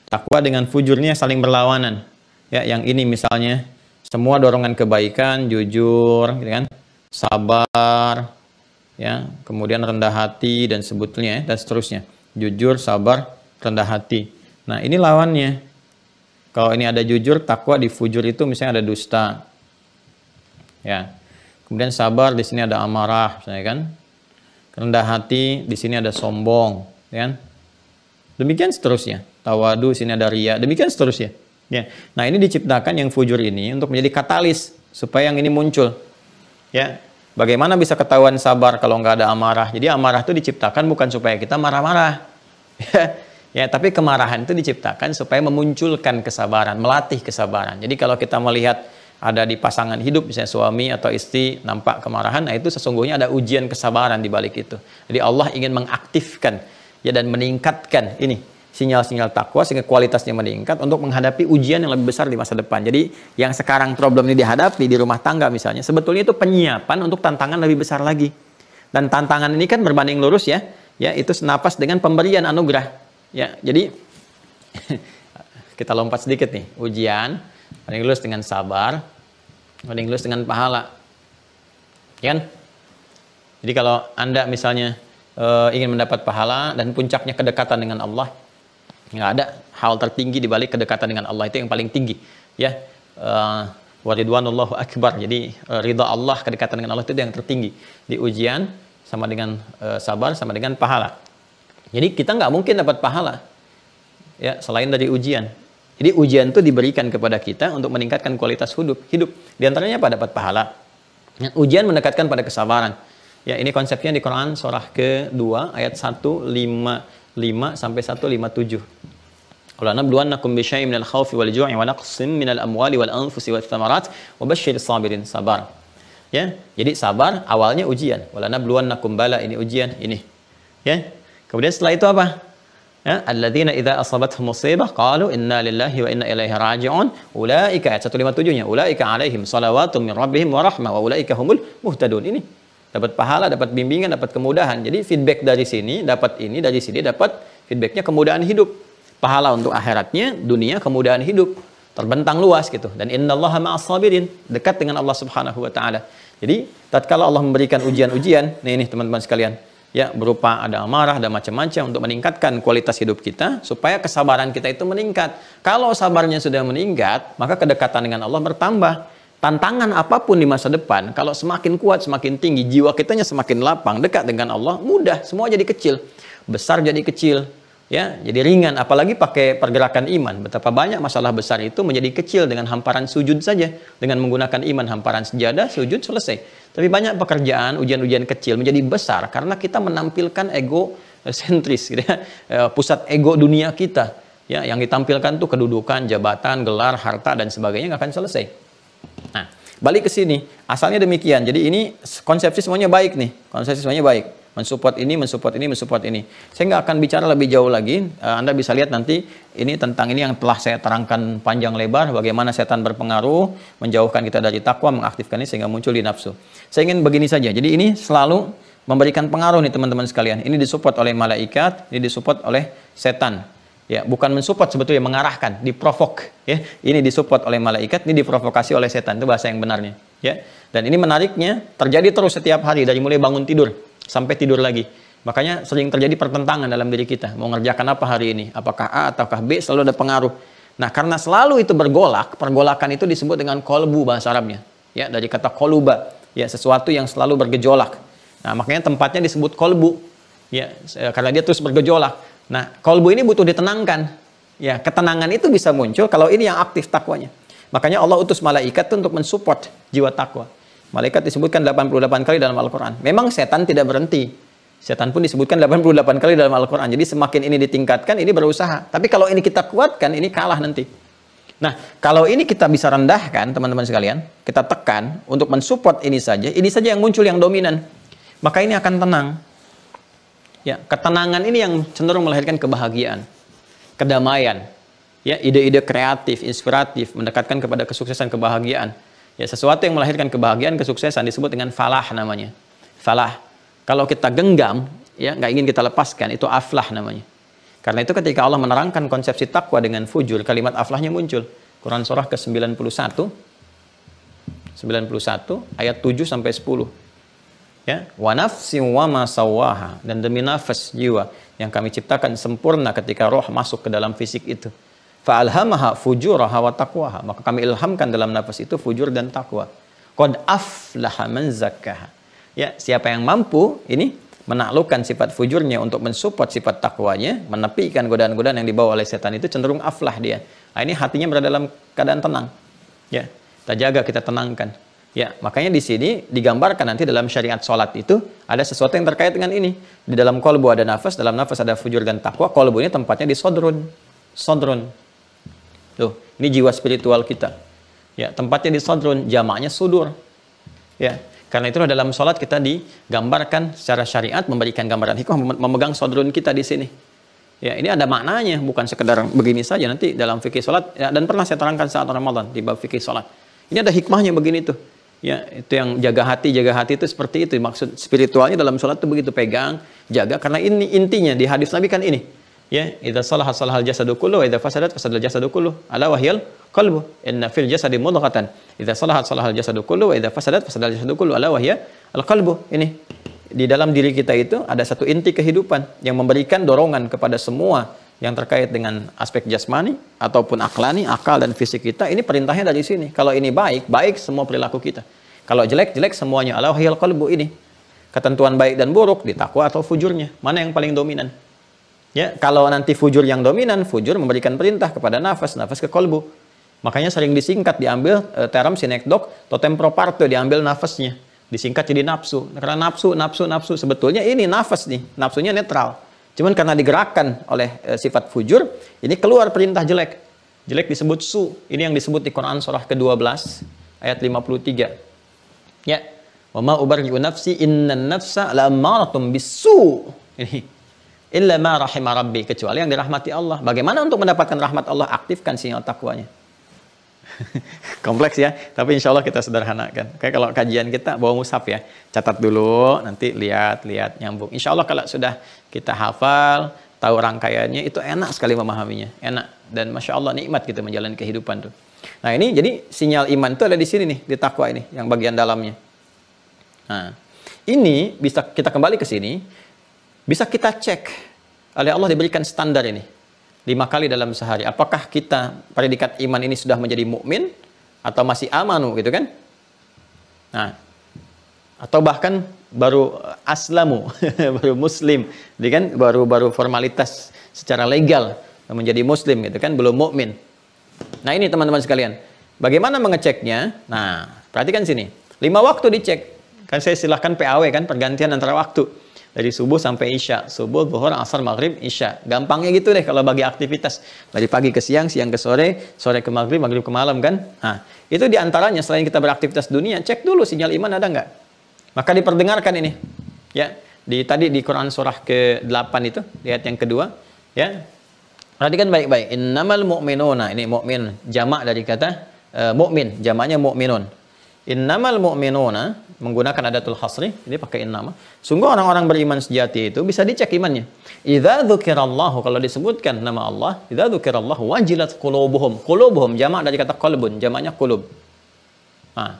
takwa dengan fujurnya saling berlawanan. Ya, yang ini misalnya semua dorongan kebaikan, jujur, gitu kan, sabar, ya, kemudian rendah hati dan sebetulnya dan seterusnya. Jujur, sabar, rendah hati. Nah, ini lawannya. Kalau ini ada jujur, takwa, di fujur itu misalnya ada dusta. Ya. Kemudian sabar, di sini ada amarah, misalnya kan. Rendah hati, di sini ada sombong, ya kan? Demikian seterusnya. Tawadu, sini ada riya, demikian seterusnya. Ya. Nah, ini diciptakan yang fujur ini untuk menjadi katalis supaya yang ini muncul. Ya. Bagaimana bisa ketahuan sabar kalau nggak ada amarah? Jadi amarah itu diciptakan bukan supaya kita marah-marah. Ya, tapi kemarahan itu diciptakan supaya memunculkan kesabaran, melatih kesabaran. Jadi kalau kita melihat ada di pasangan hidup, misalnya suami atau istri nampak kemarahan, nah itu sesungguhnya ada ujian kesabaran di balik itu. Jadi Allah ingin mengaktifkan ya dan meningkatkan ini sinyal-sinyal takwa sehingga kualitasnya meningkat untuk menghadapi ujian yang lebih besar di masa depan. Jadi yang sekarang problem ini dihadapi di rumah tangga misalnya, sebetulnya itu penyiapan untuk tantangan lebih besar lagi. Dan tantangan ini kan berbanding lurus ya, itu senapas dengan pemberian anugerah. Ya, jadi kita lompat sedikit nih, ujian paling lulus dengan sabar, paling lulus dengan pahala, ya kan? Jadi kalau Anda misalnya ingin mendapat pahala dan puncaknya kedekatan dengan Allah, nggak ada hal tertinggi di balik kedekatan dengan Allah, itu yang paling tinggi, ya. Waridwanullahu akbar. Jadi ridha Allah, kedekatan dengan Allah itu yang tertinggi. Di ujian sama dengan sabar sama dengan pahala. Jadi kita nggak mungkin dapat pahala, ya, selain dari ujian. Jadi ujian itu diberikan kepada kita untuk meningkatkan kualitas hidup. Di antaranya apa? Dapat pahala. Ujian mendekatkan pada kesabaran. Ya, ini konsepnya di Quran surah ke-2 ayat 155 sampai 157. Qul nabluwannakum bisyai'in minal khaufi wal ju'i wa naqsin minal amwali wal anfusi wath thamarat wa basyyiris sabirin. Sabar. Ya, jadi sabar awalnya ujian. Wala nabluwannakum, bala, ini ujian ini. Ya. Kemudian setelah itu apa? Ya, alladzina idza asabathum musibah qalu inna lillahi wa inna ilaihi raji'un. Ulaika ayat 157-nya, ulaika alaihim salawatun min rabbihim wa rahmah wa ulaika humul muhtadun. Ini dapat pahala, dapat bimbingan, dapat kemudahan. Jadi feedback dari sini, dapat ini, dari sini dapat feedbacknya kemudahan hidup. Pahala untuk akhiratnya, dunia kemudahan hidup. Terbentang luas gitu. Dan innallaha ma'as sabirin, dekat dengan Allah Subhanahu wa taala. Jadi, tatkala Allah memberikan ujian-ujian, nih teman-teman sekalian, ya, berupa ada amarah, ada macam-macam untuk meningkatkan kualitas hidup kita supaya kesabaran kita itu meningkat. Kalau sabarnya sudah meningkat, maka kedekatan dengan Allah bertambah. Tantangan apapun di masa depan, kalau semakin kuat, semakin tinggi, jiwa kitanya semakin lapang, dekat dengan Allah, mudah, semua jadi kecil. Besar jadi kecil, ya, jadi ringan, apalagi pakai pergerakan iman. Betapa banyak masalah besar itu menjadi kecil dengan hamparan sujud saja, dengan menggunakan iman, hamparan sejadah, sujud, selesai. Tapi banyak pekerjaan, ujian-ujian kecil menjadi besar karena kita menampilkan ego sentris, gitu ya. Pusat ego dunia kita, ya, yang ditampilkan tuh kedudukan, jabatan, gelar, harta dan sebagainya, nggak akan selesai. Nah, balik ke sini, asalnya demikian. Jadi ini konsepsi semuanya baik nih, konsepsi semuanya baik. Mensupport ini, mensupport ini, mensupport ini. Saya nggak akan bicara lebih jauh lagi. Anda bisa lihat nanti ini tentang ini yang telah saya terangkan panjang lebar. Bagaimana setan berpengaruh, menjauhkan kita dari takwa, mengaktifkan ini sehingga muncul di nafsu. Saya ingin begini saja. Jadi ini selalu memberikan pengaruh nih teman-teman sekalian. Ini disupport oleh malaikat, ini disupport oleh setan. Ya, bukan mensupport sebetulnya, mengarahkan, diprovok. Ya, ini disupport oleh malaikat, ini diprovokasi oleh setan. Itu bahasa yang benarnya. Ya, dan ini menariknya terjadi terus setiap hari dari mulai bangun tidur sampai tidur lagi. Makanya sering terjadi pertentangan dalam diri kita. Mau ngerjakan apa hari ini? Apakah A ataukah B? Selalu ada pengaruh. Nah, karena selalu itu bergolak, pergolakan itu disebut dengan kolbu bahasa Arabnya. Ya, dari kata koluba. Ya, sesuatu yang selalu bergejolak. Nah, makanya tempatnya disebut kolbu. Ya, karena dia terus bergejolak. Nah, kolbu ini butuh ditenangkan. Ya, ketenangan itu bisa muncul kalau ini yang aktif takwanya. Makanya Allah utus malaikat untuk mensupport jiwa takwa. Malaikat disebutkan 88 kali dalam Al-Quran. Memang setan tidak berhenti. Setan pun disebutkan 88 kali dalam Al-Quran. Jadi semakin ini ditingkatkan, ini berusaha. Tapi kalau ini kita kuatkan, ini kalah nanti. Nah, kalau ini kita bisa rendahkan, teman-teman sekalian, kita tekan untuk mensupport ini saja yang muncul yang dominan. Maka ini akan tenang. Ya, ketenangan ini yang cenderung melahirkan kebahagiaan, kedamaian, ya, ide-ide kreatif, inspiratif, mendekatkan kepada kesuksesan, kebahagiaan. Ya, sesuatu yang melahirkan kebahagiaan, kesuksesan disebut dengan falah namanya. Falah. Kalau kita genggam, ya, nggak ingin kita lepaskan, itu aflah namanya. Karena itu ketika Allah menerangkan konsepsi takwa dengan fujur, kalimat aflahnya muncul. Quran surah ke-91, 91 ayat 7 sampai 10. Ya, wa nafsin wa ma sawaha, dan demi nafas jiwa yang kami ciptakan sempurna ketika roh masuk ke dalam fisik itu. Fa alhamaha fujuraha wa taqwaha, maka kami ilhamkan dalam nafas itu fujur dan takwa. Qad aflaha man zakkaha. Ya, siapa yang mampu ini menaklukkan sifat fujurnya untuk mensupport sifat takwanya, menepikan godaan-godaan yang dibawa oleh setan, itu cenderung aflah dia. Nah, ini hatinya berada dalam keadaan tenang. Ya, kita jaga, kita tenangkan. Ya, makanya di sini digambarkan nanti dalam syariat sholat itu ada sesuatu yang terkait dengan ini. Di dalam kolbu ada nafas, dalam nafas ada fujur dan takwa. Kolbu ini tempatnya di sodrun. Sodrun. Tuh, ini jiwa spiritual kita. Ya, tempatnya di sodrun, jamaknya sudur. Ya, karena itulah dalam sholat kita digambarkan secara syariat, memberikan gambaran hikmah, memegang sodrun kita di sini. Ya, ini ada maknanya, bukan sekedar begini saja. Nanti dalam fikih sholat, ya, dan pernah saya terangkan saat Ramadan di bab fikih sholat. Ini ada hikmahnya begini tuh. Ya, itu yang jaga hati itu seperti itu. Maksud spiritualnya dalam sholat itu begitu, pegang, jaga. Karena ini intinya di hadis Nabi kan ini. Ya, idza salaha salahal jasadu kullu wa idza fasadat fasadal jasadu kullu. Ala wahyal qalbu. Inna fil jasadi mudghatan. Idza salahat salahal jasadu kullu wa idza fasadat fasadal jasadu kullu. Ala wahya al qalbu. Ini di dalam diri kita itu ada satu inti kehidupan yang memberikan dorongan kepada semua yang terkait dengan aspek jasmani ataupun aklani, akal dan fisik kita. Ini perintahnya dari sini. Kalau ini baik, baik semua perilaku kita. Kalau jelek, jelek semuanya. Ala wahyal qalbu. Ini ketentuan baik dan buruk di takwa atau fujurnya. Mana yang paling dominan? Ya, kalau nanti fujur yang dominan, fujur memberikan perintah kepada nafas, nafas ke kolbu. Makanya sering disingkat, diambil term sinekdok, totem proparte, diambil nafasnya. Disingkat jadi nafsu. Karena nafsu, sebetulnya ini nafas nih, nafsunya netral. Cuman karena digerakkan oleh sifat fujur, ini keluar perintah jelek. Jelek disebut su. Ini yang disebut di Quran surah ke-12, ayat 53. Ya, wa ma ubarri'u nafsi innan nafsa la'ammaratun bisu. Ini illa ma rahimah rabbi, kecuali yang dirahmati Allah. Bagaimana untuk mendapatkan rahmat Allah? Aktifkan sinyal takwanya. Kompleks ya, tapi insya Allah kita sederhanakan. Kayak kalau kajian kita bawa mushaf ya, catat dulu, nanti lihat nyambung. Insya Allah kalau sudah kita hafal, tahu rangkaiannya, itu enak sekali memahaminya, enak. Dan masya Allah nikmat kita menjalani kehidupan tuh. Nah ini jadi sinyal iman itu ada di sini nih, di takwa ini, yang bagian dalamnya. Nah ini bisa kita kembali ke sini. Bisa kita cek, oleh Allah diberikan standar ini 5 kali dalam sehari. Apakah kita predikat iman ini sudah menjadi mukmin atau masih amanu gitu kan? Nah, atau bahkan baru aslamu, baru muslim, jadi kan baru formalitas secara legal menjadi muslim gitu kan, belum mukmin. Nah ini teman-teman sekalian, bagaimana mengeceknya? Nah perhatikan sini, 5 waktu dicek. Kan saya silahkan PAW kan, pergantian antara waktu. Dari subuh sampai isya, subuh, zuhur, asar, maghrib, isya. Gampangnya gitu deh kalau bagi aktivitas. Dari pagi ke siang, siang ke sore, sore ke maghrib, maghrib ke malam kan. Nah, itu diantaranya selain kita beraktivitas dunia, cek dulu sinyal iman ada nggak. Maka diperdengarkan ini. Ya, tadi di Quran surah ke-8 itu, lihat yang kedua. Ya, perhatikan baik-baik. Innamal mu'minuna, ini mu'min, jamak dari kata mu'min, jamaknya mu'minun. Innamal mu'minuna, menggunakan adatul hasri, ini pakai innama. Sungguh orang-orang beriman sejati itu bisa dicek imannya. Idza dzukirallahu, kalau disebutkan nama Allah, idza dzukirallahu wajilat qulubuhum. Qulubuhum jamak dari kata qalbun, jamaknya qulub. Nah.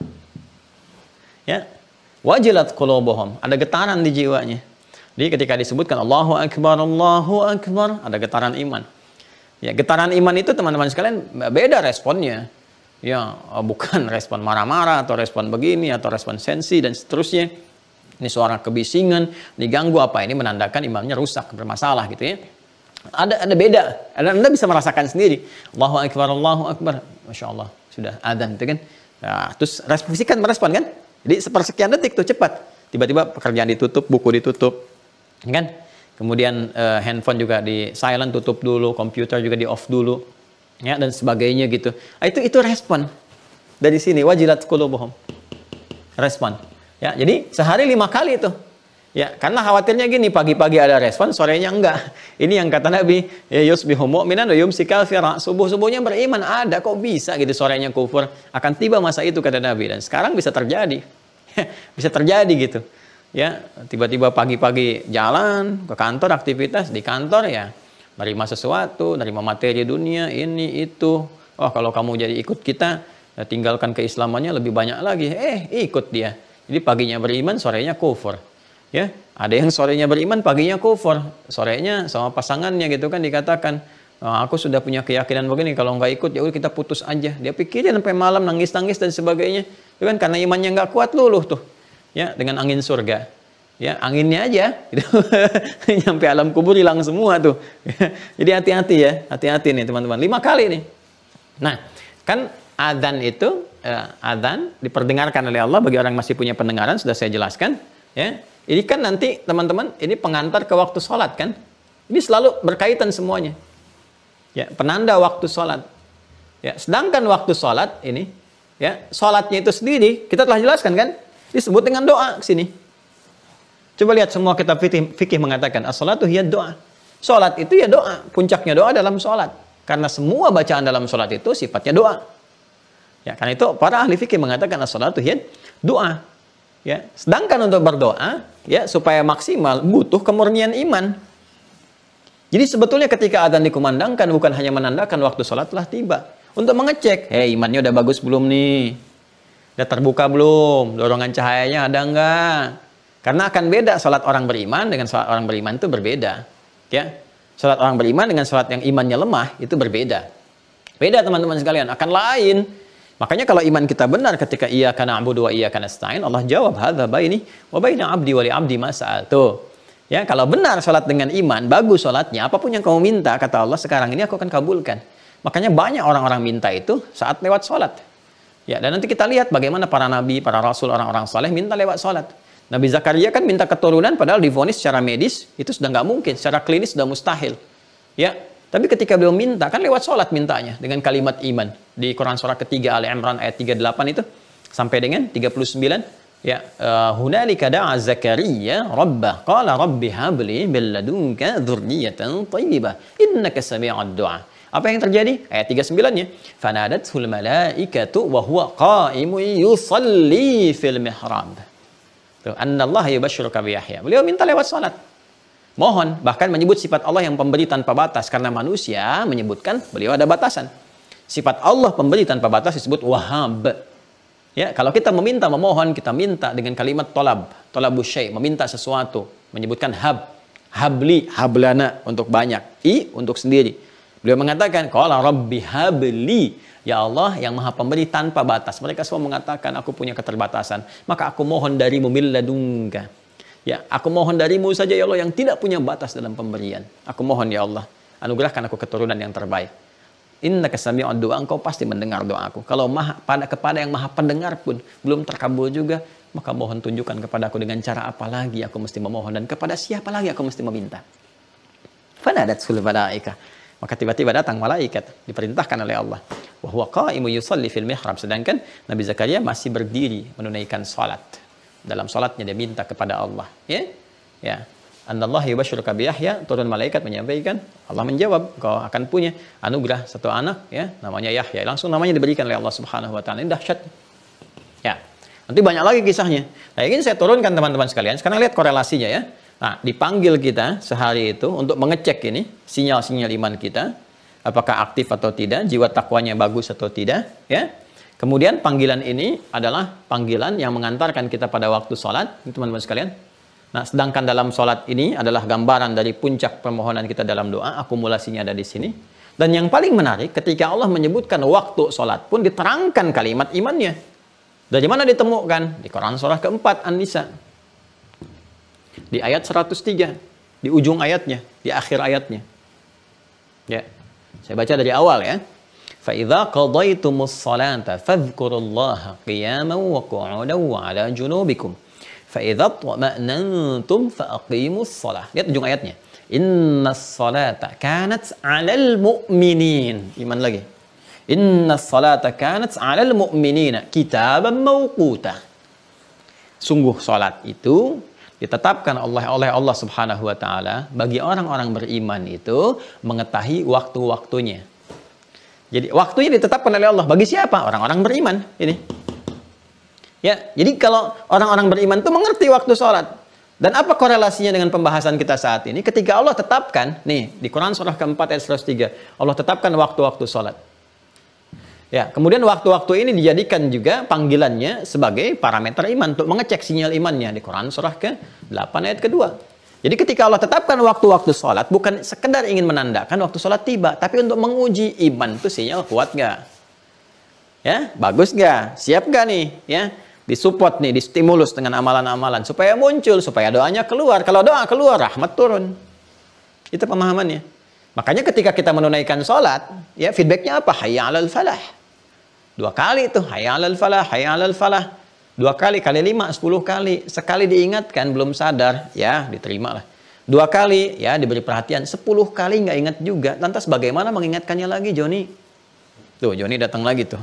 Ya. Wajilat qulubuhum, ada getaran di jiwanya. Jadi ketika disebutkan Allahu akbar, ada getaran iman. Ya, getaran iman itu teman-teman sekalian beda responnya. Ya, bukan respon marah-marah atau respon begini atau respon sensi dan seterusnya. Ini suara kebisingan, diganggu apa ini menandakan imannya rusak, bermasalah gitu ya. Ada beda. Anda bisa merasakan sendiri. Allahu akbar. Masya Allah, sudah adzan itu kan. Nah, terus fisik kan merespon kan? Jadi sepersekian detik tuh cepat. Tiba-tiba pekerjaan ditutup, buku ditutup. kan? Kemudian handphone juga di silent, tutup dulu, komputer juga di off dulu, ya, dan sebagainya gitu. Itu respon dari sini, wajilat qulubuhum, respon. Ya, jadi sehari 5 kali itu. Ya, karena khawatirnya gini, pagi-pagi ada respon, sorenya enggak. Ini yang kata Nabi, ya yusbihu mu'minan wa yumsi kafira. Subuh-subuhnya beriman, ada kok bisa gitu sorenya kufur. Akan tiba masa itu kata Nabi, dan sekarang bisa terjadi. Bisa terjadi gitu. Ya, tiba-tiba pagi-pagi jalan ke kantor, aktivitas di kantor ya, menerima sesuatu, menerima materi dunia, ini itu. Oh, kalau kamu jadi ikut kita, ya, tinggalkan keislamannya lebih banyak lagi. Ikut dia. Jadi paginya beriman, sorenya kufur. Ya, ada yang sorenya beriman, paginya kufur, sorenya sama pasangannya gitu kan dikatakan, aku sudah punya keyakinan begini, kalau nggak ikut ya udah kita putus aja. Dia pikirin sampai malam nangis-nangis dan sebagainya, itu kan karena imannya nggak kuat, luluh tuh, ya, dengan angin surga, ya anginnya aja, gitu. Nyampe alam kubur hilang semua tuh. Jadi hati-hati ya, hati-hati nih teman-teman. 5 kali nih. Nah, kan adzan itu, adzan diperdengarkan oleh Allah bagi orang yang masih punya pendengaran, sudah saya jelaskan, ya. Ini kan nanti teman-teman, ini pengantar ke waktu sholat kan? Ini selalu berkaitan semuanya. Ya, penanda waktu sholat. Ya, sedangkan waktu sholat ini, ya, sholatnya itu sendiri kita telah jelaskan kan? Disebut dengan doa sini. Coba lihat semua kitab fikih mengatakan as-sholatu hiya doa. Sholat itu ya doa, puncaknya doa dalam sholat. Karena semua bacaan dalam sholat itu sifatnya doa. Ya, karena itu para ahli fikih mengatakan as-sholatu hiya doa. Ya, sedangkan untuk berdoa, ya, supaya maksimal butuh kemurnian iman. Jadi sebetulnya ketika adzan dikumandangkan bukan hanya menandakan waktu sholat telah tiba, untuk mengecek, imannya udah bagus belum nih, udah terbuka belum, dorongan cahayanya ada enggak? Karena akan beda sholat orang beriman dengan sholat orang beriman itu berbeda. Ya, sholat orang beriman dengan sholat yang imannya lemah itu berbeda. Beda teman-teman sekalian, akan lain. Makanya kalau iman kita benar ketika iyyaka na'budu wa iyyaka nasta'in, Allah jawab hadza baini wa baina 'abdi wa li 'abdi ma sa'altu. Ya, kalau benar salat dengan iman, bagus salatnya, apapun yang kamu minta kata Allah sekarang ini aku akan kabulkan. Makanya banyak orang-orang minta itu saat lewat salat. Ya, dan nanti kita lihat bagaimana para nabi, para rasul, orang-orang saleh minta lewat salat. Nabi Zakaria kan minta keturunan padahal divonis secara medis itu sudah nggak mungkin, secara klinis sudah mustahil. Ya, tapi ketika beliau minta, kan lewat sholat mintanya dengan kalimat iman. Di Quran surah ketiga Ali Imran ayat 38 itu sampai dengan 39, ya, hunalika da'a Zakaria rabbah qala rabbi habli min ladunka dzurriyyatan thayyibah innaka sami'ud du'a. Apa yang terjadi? Ayat 39-nya, fanadathul malaikatu wa huwa qa'imun yusalli fil mihrab. Tuh, annallaha yubashshiruka bi Yahya. Beliau minta lewat sholat. Mohon, bahkan menyebut sifat Allah yang pemberi tanpa batas, karena manusia menyebutkan beliau ada batasan. Sifat Allah pemberi tanpa batas disebut Wahhab. Ya, kalau kita meminta, memohon, kita minta dengan kalimat tolabus syai', meminta sesuatu, menyebutkan habli, hablana untuk banyak, untuk sendiri. Beliau mengatakan, qala rabbi habli, ya Allah yang maha pemberi tanpa batas. Mereka semua mengatakan, aku punya keterbatasan, maka aku mohon darimu min ladunka. Ya, aku mohon darimu saja ya Allah yang tidak punya batas dalam pemberian. Aku mohon ya Allah, anugerahkan aku keturunan yang terbaik. Innaka sami'ud du'a, engkau pasti mendengar doaku. Kalau kepada yang maha pendengar pun belum terkabul juga, maka mohon tunjukkan kepada aku dengan cara apa lagi aku mesti memohon dan kepada siapa lagi aku mesti meminta. Fanadatul malaikah. Maka tiba-tiba datang malaikat, diperintahkan oleh Allah. Wa huwa qa'imun yusalli fil mihrab, sedangkan Nabi Zakaria masih berdiri menunaikan salat. Dalam salatnya dia minta kepada Allah, ya. Ya. Anallahu yubashshiruka bi Yahya, turun malaikat menyampaikan, Allah menjawab, kau akan punya anugerah satu anak, ya, namanya Yahya. Langsung namanya diberikan oleh Allah Subhanahu wa taala. Ini dahsyat. Ya. Nanti banyak lagi kisahnya. Nah, ingin saya turunkan teman-teman sekalian. Sekarang lihat korelasinya ya. Nah, dipanggil kita sehari itu untuk mengecek ini sinyal-sinyal iman kita, apakah aktif atau tidak, jiwa takwanya bagus atau tidak, ya. Kemudian panggilan ini adalah panggilan yang mengantarkan kita pada waktu sholat, teman-teman sekalian. Nah, sedangkan dalam sholat ini adalah gambaran dari puncak permohonan kita dalam doa, akumulasinya ada di sini. Dan yang paling menarik, ketika Allah menyebutkan waktu sholat pun diterangkan kalimat imannya. Dari mana ditemukan? Di Quran surah keempat, An-Nisa. Di ayat 103, di ujung ayatnya, di akhir ayatnya. Ya, saya baca dari awal ya. فَإِذَا قَضَيْتُمُ الصَّلَاةَ فَاذْكُرُوا اللَّهَ قِيَامًا وَقُعُودًا وَعَلَى جُنُوبِكُمْ Fa idza tuma'nantum faqimus shalah. Lihat ujung ayatnya. Innas salata kanat 'alal mu'minin. Iman lagi. Innas salata kanat 'alal mu'minina kitaban mawquta. Sungguh salat itu ditetapkan oleh Allah Subhanahu wa taala bagi orang-orang beriman itu mengetahui waktu-waktunya. Jadi waktunya ditetapkan oleh Allah bagi siapa? Orang-orang beriman ini. Ya, jadi kalau orang-orang beriman itu mengerti waktu sholat. Dan apa korelasinya dengan pembahasan kita saat ini? Ketika Allah tetapkan, nih di Quran surah keempat ayat 103, Allah tetapkan waktu-waktu sholat. Ya, kemudian waktu-waktu ini dijadikan juga panggilannya sebagai parameter iman untuk mengecek sinyal imannya di Quran surah ke-8 ayat kedua. Jadi ketika Allah tetapkan waktu-waktu sholat, bukan sekedar ingin menandakan waktu sholat tiba, tapi untuk menguji iman itu sinyal kuat nggak? Ya, bagus nggak? Siap nggak nih? Ya. Disupport nih, distimulus dengan amalan-amalan supaya muncul, supaya doanya keluar. Kalau doa keluar, rahmat turun. Itu pemahamannya. Makanya ketika kita menunaikan sholat, ya feedbacknya apa? Hayya 'alal falah. 2 kali itu, hayya 'alal falah, hayya 'alal falah. 2 kali, kali 5, 10 kali. Sekali diingatkan, belum sadar, ya diterima lah. 2 kali, ya diberi perhatian. 10 kali nggak ingat juga. Lantas bagaimana mengingatkannya lagi, Joni? Tuh, Joni datang lagi tuh.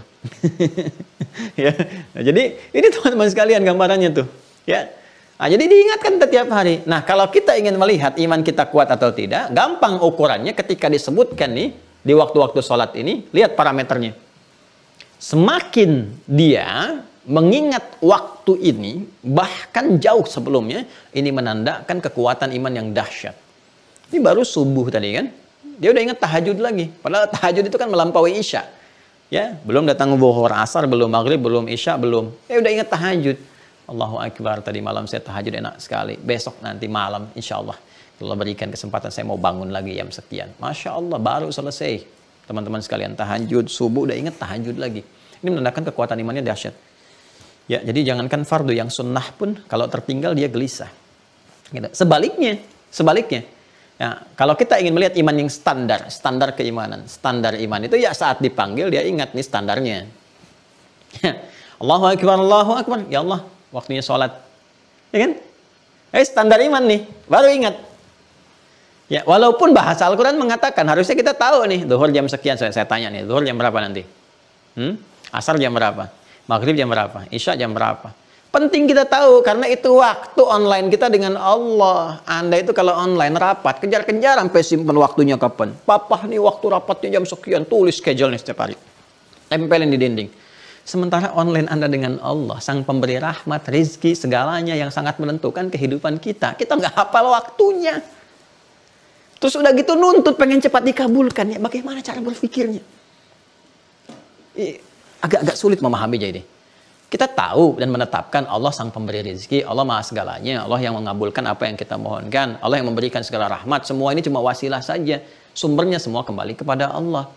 Ya. Nah, jadi ini teman-teman sekalian gambarannya tuh. Ya. Nah, jadi diingatkan setiap hari. Nah, kalau kita ingin melihat iman kita kuat atau tidak, gampang ukurannya ketika disebutkan nih di waktu-waktu sholat ini, lihat parameternya. Semakin dia mengingat waktu ini, bahkan jauh sebelumnya, ini menandakan kekuatan iman yang dahsyat. Ini baru subuh tadi kan. Dia udah ingat tahajud lagi. Padahal tahajud itu kan melampaui isya. Ya, belum datang zuhur, asar, belum maghrib, belum isya, belum. Udah ingat tahajud. Allahu Akbar, tadi malam saya tahajud enak sekali. Besok nanti malam, insya Allah. Allah berikan kesempatan saya mau bangun lagi jam sekian. Masya Allah, baru selesai. Teman-teman sekalian, tahajud, subuh udah ingat tahajud lagi. Ini menandakan kekuatan imannya dahsyat. Ya, jadi jangankan fardu, yang sunnah pun kalau tertinggal dia gelisah. Gitu. Sebaliknya. Ya, kalau kita ingin melihat iman yang standar keimanan, standar iman itu ya saat dipanggil dia ingat nih standarnya. Ya, Allahu Akbar, ya Allah, waktunya sholat. Ya kan? Standar iman nih, baru ingat. Ya, walaupun bahasa Al-Quran mengatakan harusnya kita tahu nih, zuhur jam sekian, saya tanya nih, zuhur jam berapa nanti? Asar jam berapa? Maghrib jam berapa? Isya jam berapa? Penting kita tahu, karena itu waktu online kita dengan Allah. Anda itu kalau online rapat, kejar-kejar sampai simpan waktunya kapan. Papa nih waktu rapatnya jam sekian, tulis schedule-nya setiap hari. Tempelin di dinding. Sementara online Anda dengan Allah, sang pemberi rahmat, rizki, segalanya yang sangat menentukan kehidupan kita. Kita nggak hafal waktunya. Terus udah gitu nuntut pengen cepat dikabulkan. Ya, bagaimana cara berpikirnya? Agak-agak sulit memahami jadi. Kita tahu dan menetapkan Allah sang pemberi rezeki, Allah maha segalanya, Allah yang mengabulkan apa yang kita mohonkan, Allah yang memberikan segala rahmat, semua ini cuma wasilah saja. Sumbernya semua kembali kepada Allah.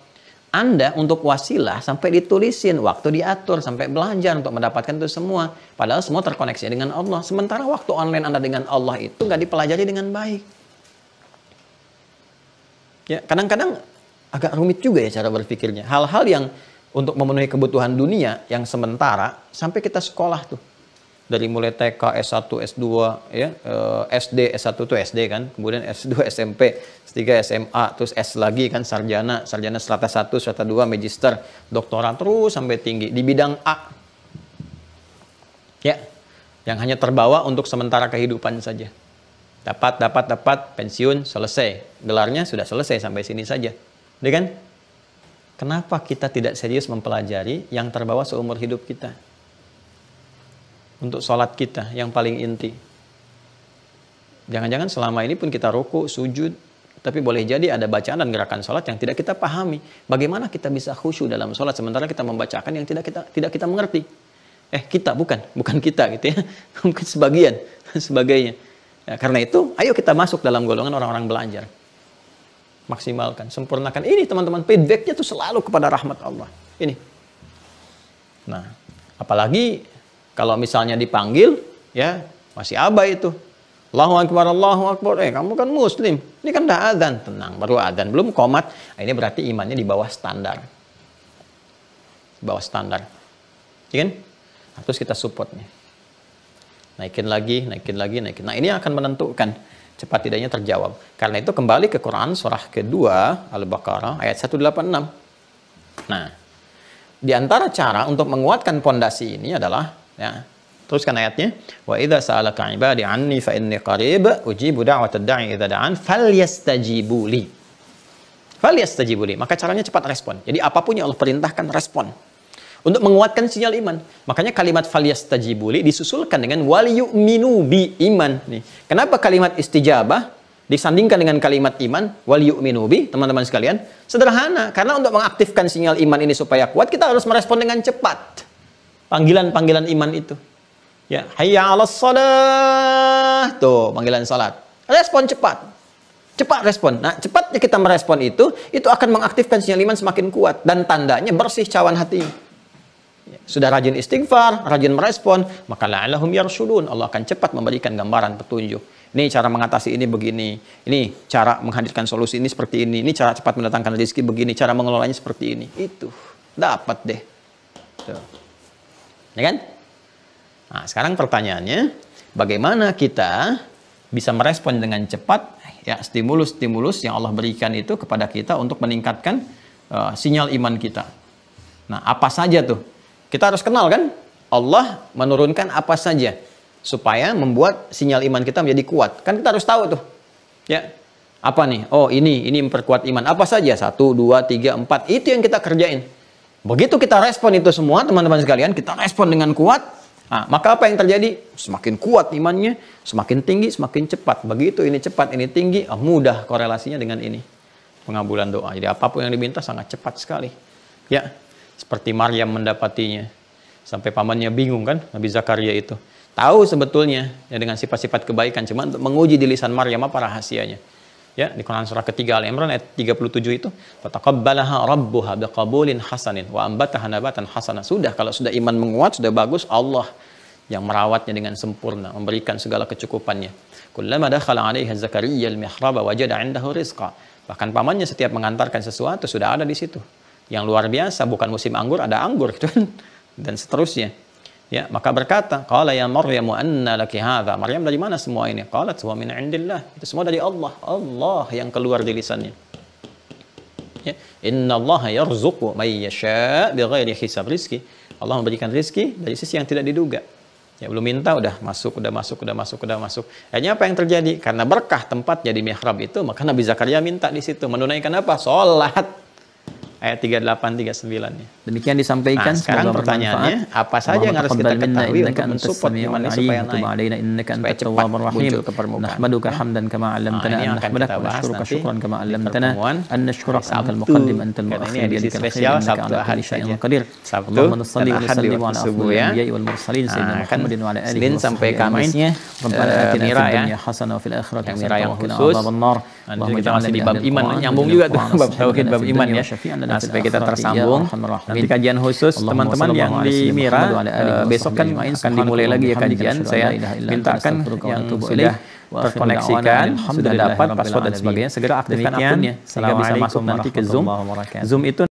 Anda untuk wasilah sampai ditulisin, waktu diatur, sampai belajar untuk mendapatkan itu semua. Padahal semua terkoneksi dengan Allah. Sementara waktu online Anda dengan Allah itu nggak dipelajari dengan baik. Ya, kadang-kadang agak rumit juga ya cara berpikirnya. Hal-hal yang untuk memenuhi kebutuhan dunia yang sementara sampai kita sekolah tuh. Dari mulai TK, S1, S2, ya, SD, S1 tuh SD kan, kemudian S2, SMP, S3, SMA, terus S lagi kan sarjana strata 1, strata 2, magister, doktorat terus sampai tinggi di bidang A. Ya, yang hanya terbawa untuk sementara kehidupan saja. Dapat, pensiun, selesai. Gelarnya sudah selesai sampai sini saja. Udah kan? Kenapa kita tidak serius mempelajari yang terbawa seumur hidup kita? Untuk sholat kita yang paling inti. Jangan-jangan selama ini pun kita ruku, sujud, tapi boleh jadi ada bacaan dan gerakan sholat yang tidak kita pahami. Bagaimana kita bisa khusyuk dalam sholat sementara kita membacakan yang tidak kita mengerti? Bukan kita gitu ya. Mungkin sebagainya. Ya, karena itu, ayo kita masuk dalam golongan orang-orang belajar. Maksimalkan, sempurnakan. Ini teman-teman, feedbacknya tuh selalu kepada rahmat Allah. Ini. Nah, apalagi kalau misalnya dipanggil, ya masih abai itu. Allahu Akbar. Kamu kan muslim. Ini kan dah adzan. Tenang, baru adzan. Belum qomat. Nah, ini berarti imannya di bawah standar. Di bawah standar. Ya kan? Nah, terus kita supportnya. naikin lagi, naikin lagi, naikin. Nah, ini akan menentukan cepat tidaknya terjawab. Karena itu kembali ke Quran surah kedua Al-Baqarah ayat 186. Nah, di antara cara untuk menguatkan pondasi ini adalah, ya, teruskan ayatnya, wa idza sa'alaka 'ibadi 'anni fa inni qarib ujibu da'watad da'i idza da'an falyastajibu li. Falyastajibu li. Maka caranya cepat respon. Jadi apapun yang Allah perintahkan, respon. Untuk menguatkan sinyal iman. Makanya kalimat falyastajibu li disusulkan dengan wal yu'minu bi, iman. Nih. Kenapa kalimat istijabah disandingkan dengan kalimat iman wal yu'minu bi, teman-teman sekalian? Sederhana, karena untuk mengaktifkan sinyal iman ini supaya kuat, kita harus merespon dengan cepat. Panggilan-panggilan iman itu. Ya, hayya 'alas shalah. Tuh, panggilan salat. Respon cepat. Cepat respon. Nah, cepatnya kita merespon itu akan mengaktifkan sinyal iman semakin kuat, dan tandanya bersih cawan hati. Ya, sudah rajin istighfar, rajin merespon, maka la'allahum yarshudun. Allah akan cepat memberikan gambaran petunjuk. Ini cara mengatasi ini begini. Ini cara menghadirkan solusi ini seperti ini. Ini cara cepat mendatangkan rezeki begini, cara mengelolanya seperti ini. Itu dapat deh. Tuh. Ya kan? Nah, sekarang pertanyaannya, bagaimana kita bisa merespon dengan cepat ya stimulus-stimulus yang Allah berikan itu kepada kita untuk meningkatkan sinyal iman kita. Nah, apa saja tuh? Kita harus kenal kan? Allah menurunkan apa saja supaya membuat sinyal iman kita menjadi kuat. Kan kita harus tahu tuh. Ya. Apa nih? Oh, ini memperkuat iman. Apa saja? 1, 2, 3, 4. Itu yang kita kerjain. Begitu kita respon itu semua, teman-teman sekalian, kita respon dengan kuat. Nah, maka apa yang terjadi? Semakin kuat imannya, semakin tinggi, semakin cepat. Begitu ini cepat, ini tinggi, mudah korelasinya dengan ini. Pengabulan doa. Jadi apapun yang diminta sangat cepat sekali. Ya, seperti Maryam mendapatinya. Sampai pamannya bingung kan, Nabi Zakaria itu. Tahu sebetulnya ya dengan sifat-sifat kebaikan, cuma untuk menguji di lisan Maryam apa rahasianya. Ya, di Quran surah ketiga Al-Imran ayat 37 itu, fataqabbalaha rabbuha biqabulin hasanin wa ambataha nabatan hasana. Sudah, kalau sudah iman menguat, sudah bagus, Allah yang merawatnya dengan sempurna, memberikan segala kecukupannya. Kullama dakhala 'alaiha Zakaria al-mihraba wajada 'indahu rizqa. Bahkan pamannya setiap mengantarkan sesuatu sudah ada di situ. Yang luar biasa, bukan musim anggur ada anggur gitu kan. Dan seterusnya. Ya, maka berkata, qala ya Maryam anna laki hadza. Maryam dari mana semua ini? Qalat huwa min indillah. Itu semua dari Allah. Allah yang keluar di lisannya. Ya, innallaha yarzuqu may yasha' bighairi hisab. Rizki, Allah memberikan rizki dari sisi yang tidak diduga. Ya, belum minta udah masuk. Akhirnya apa yang terjadi? Karena berkah tempatnya di mihrab itu, maka Nabi Zakaria minta di situ menunaikan apa? Salat. Ayat 38 39-nya. Demikian disampaikan. Nah, sekarang pertanyaannya, apa saja yang harus kita ketahui untuk mensupport iman ini supaya naik, supaya cepat muncul ke permukaan. Nahmaduka hamdan kama 'allamtana, ini akan kita bahas nanti syukran kama di 'allamtana, pertemuan an nashkuraka Sabtu. antal muqaddim antal Karena ini muakhir edisi spesial Sabtu Ahad saja. Sabtu dan salli wa Ahad di sallim waktu ala subuh afdhalil ya. anbiya'i wal mursalin sayyidina Muhammadin wa ala alihi Senin sampai Kamisnya Rabbana atina Mira fid ya. dunya hasanah wa fil akhirati Yang Mira hasanah yang wa qina khusus. adzabannar. Nanti kita masih di bab iman, nyambung juga tuh bab tauhid, bab iman ya. Nah, supaya kita tersambung. Nanti kajian khusus teman-teman yang di Mira besok kan akan dimulai lagi ya kajian. Saya mintakan yang sudah terkoneksikan, sudah dapat password dan sebagainya, segera aktifkan akunnya sehingga bisa masuk nanti ke Zoom. Zoom itu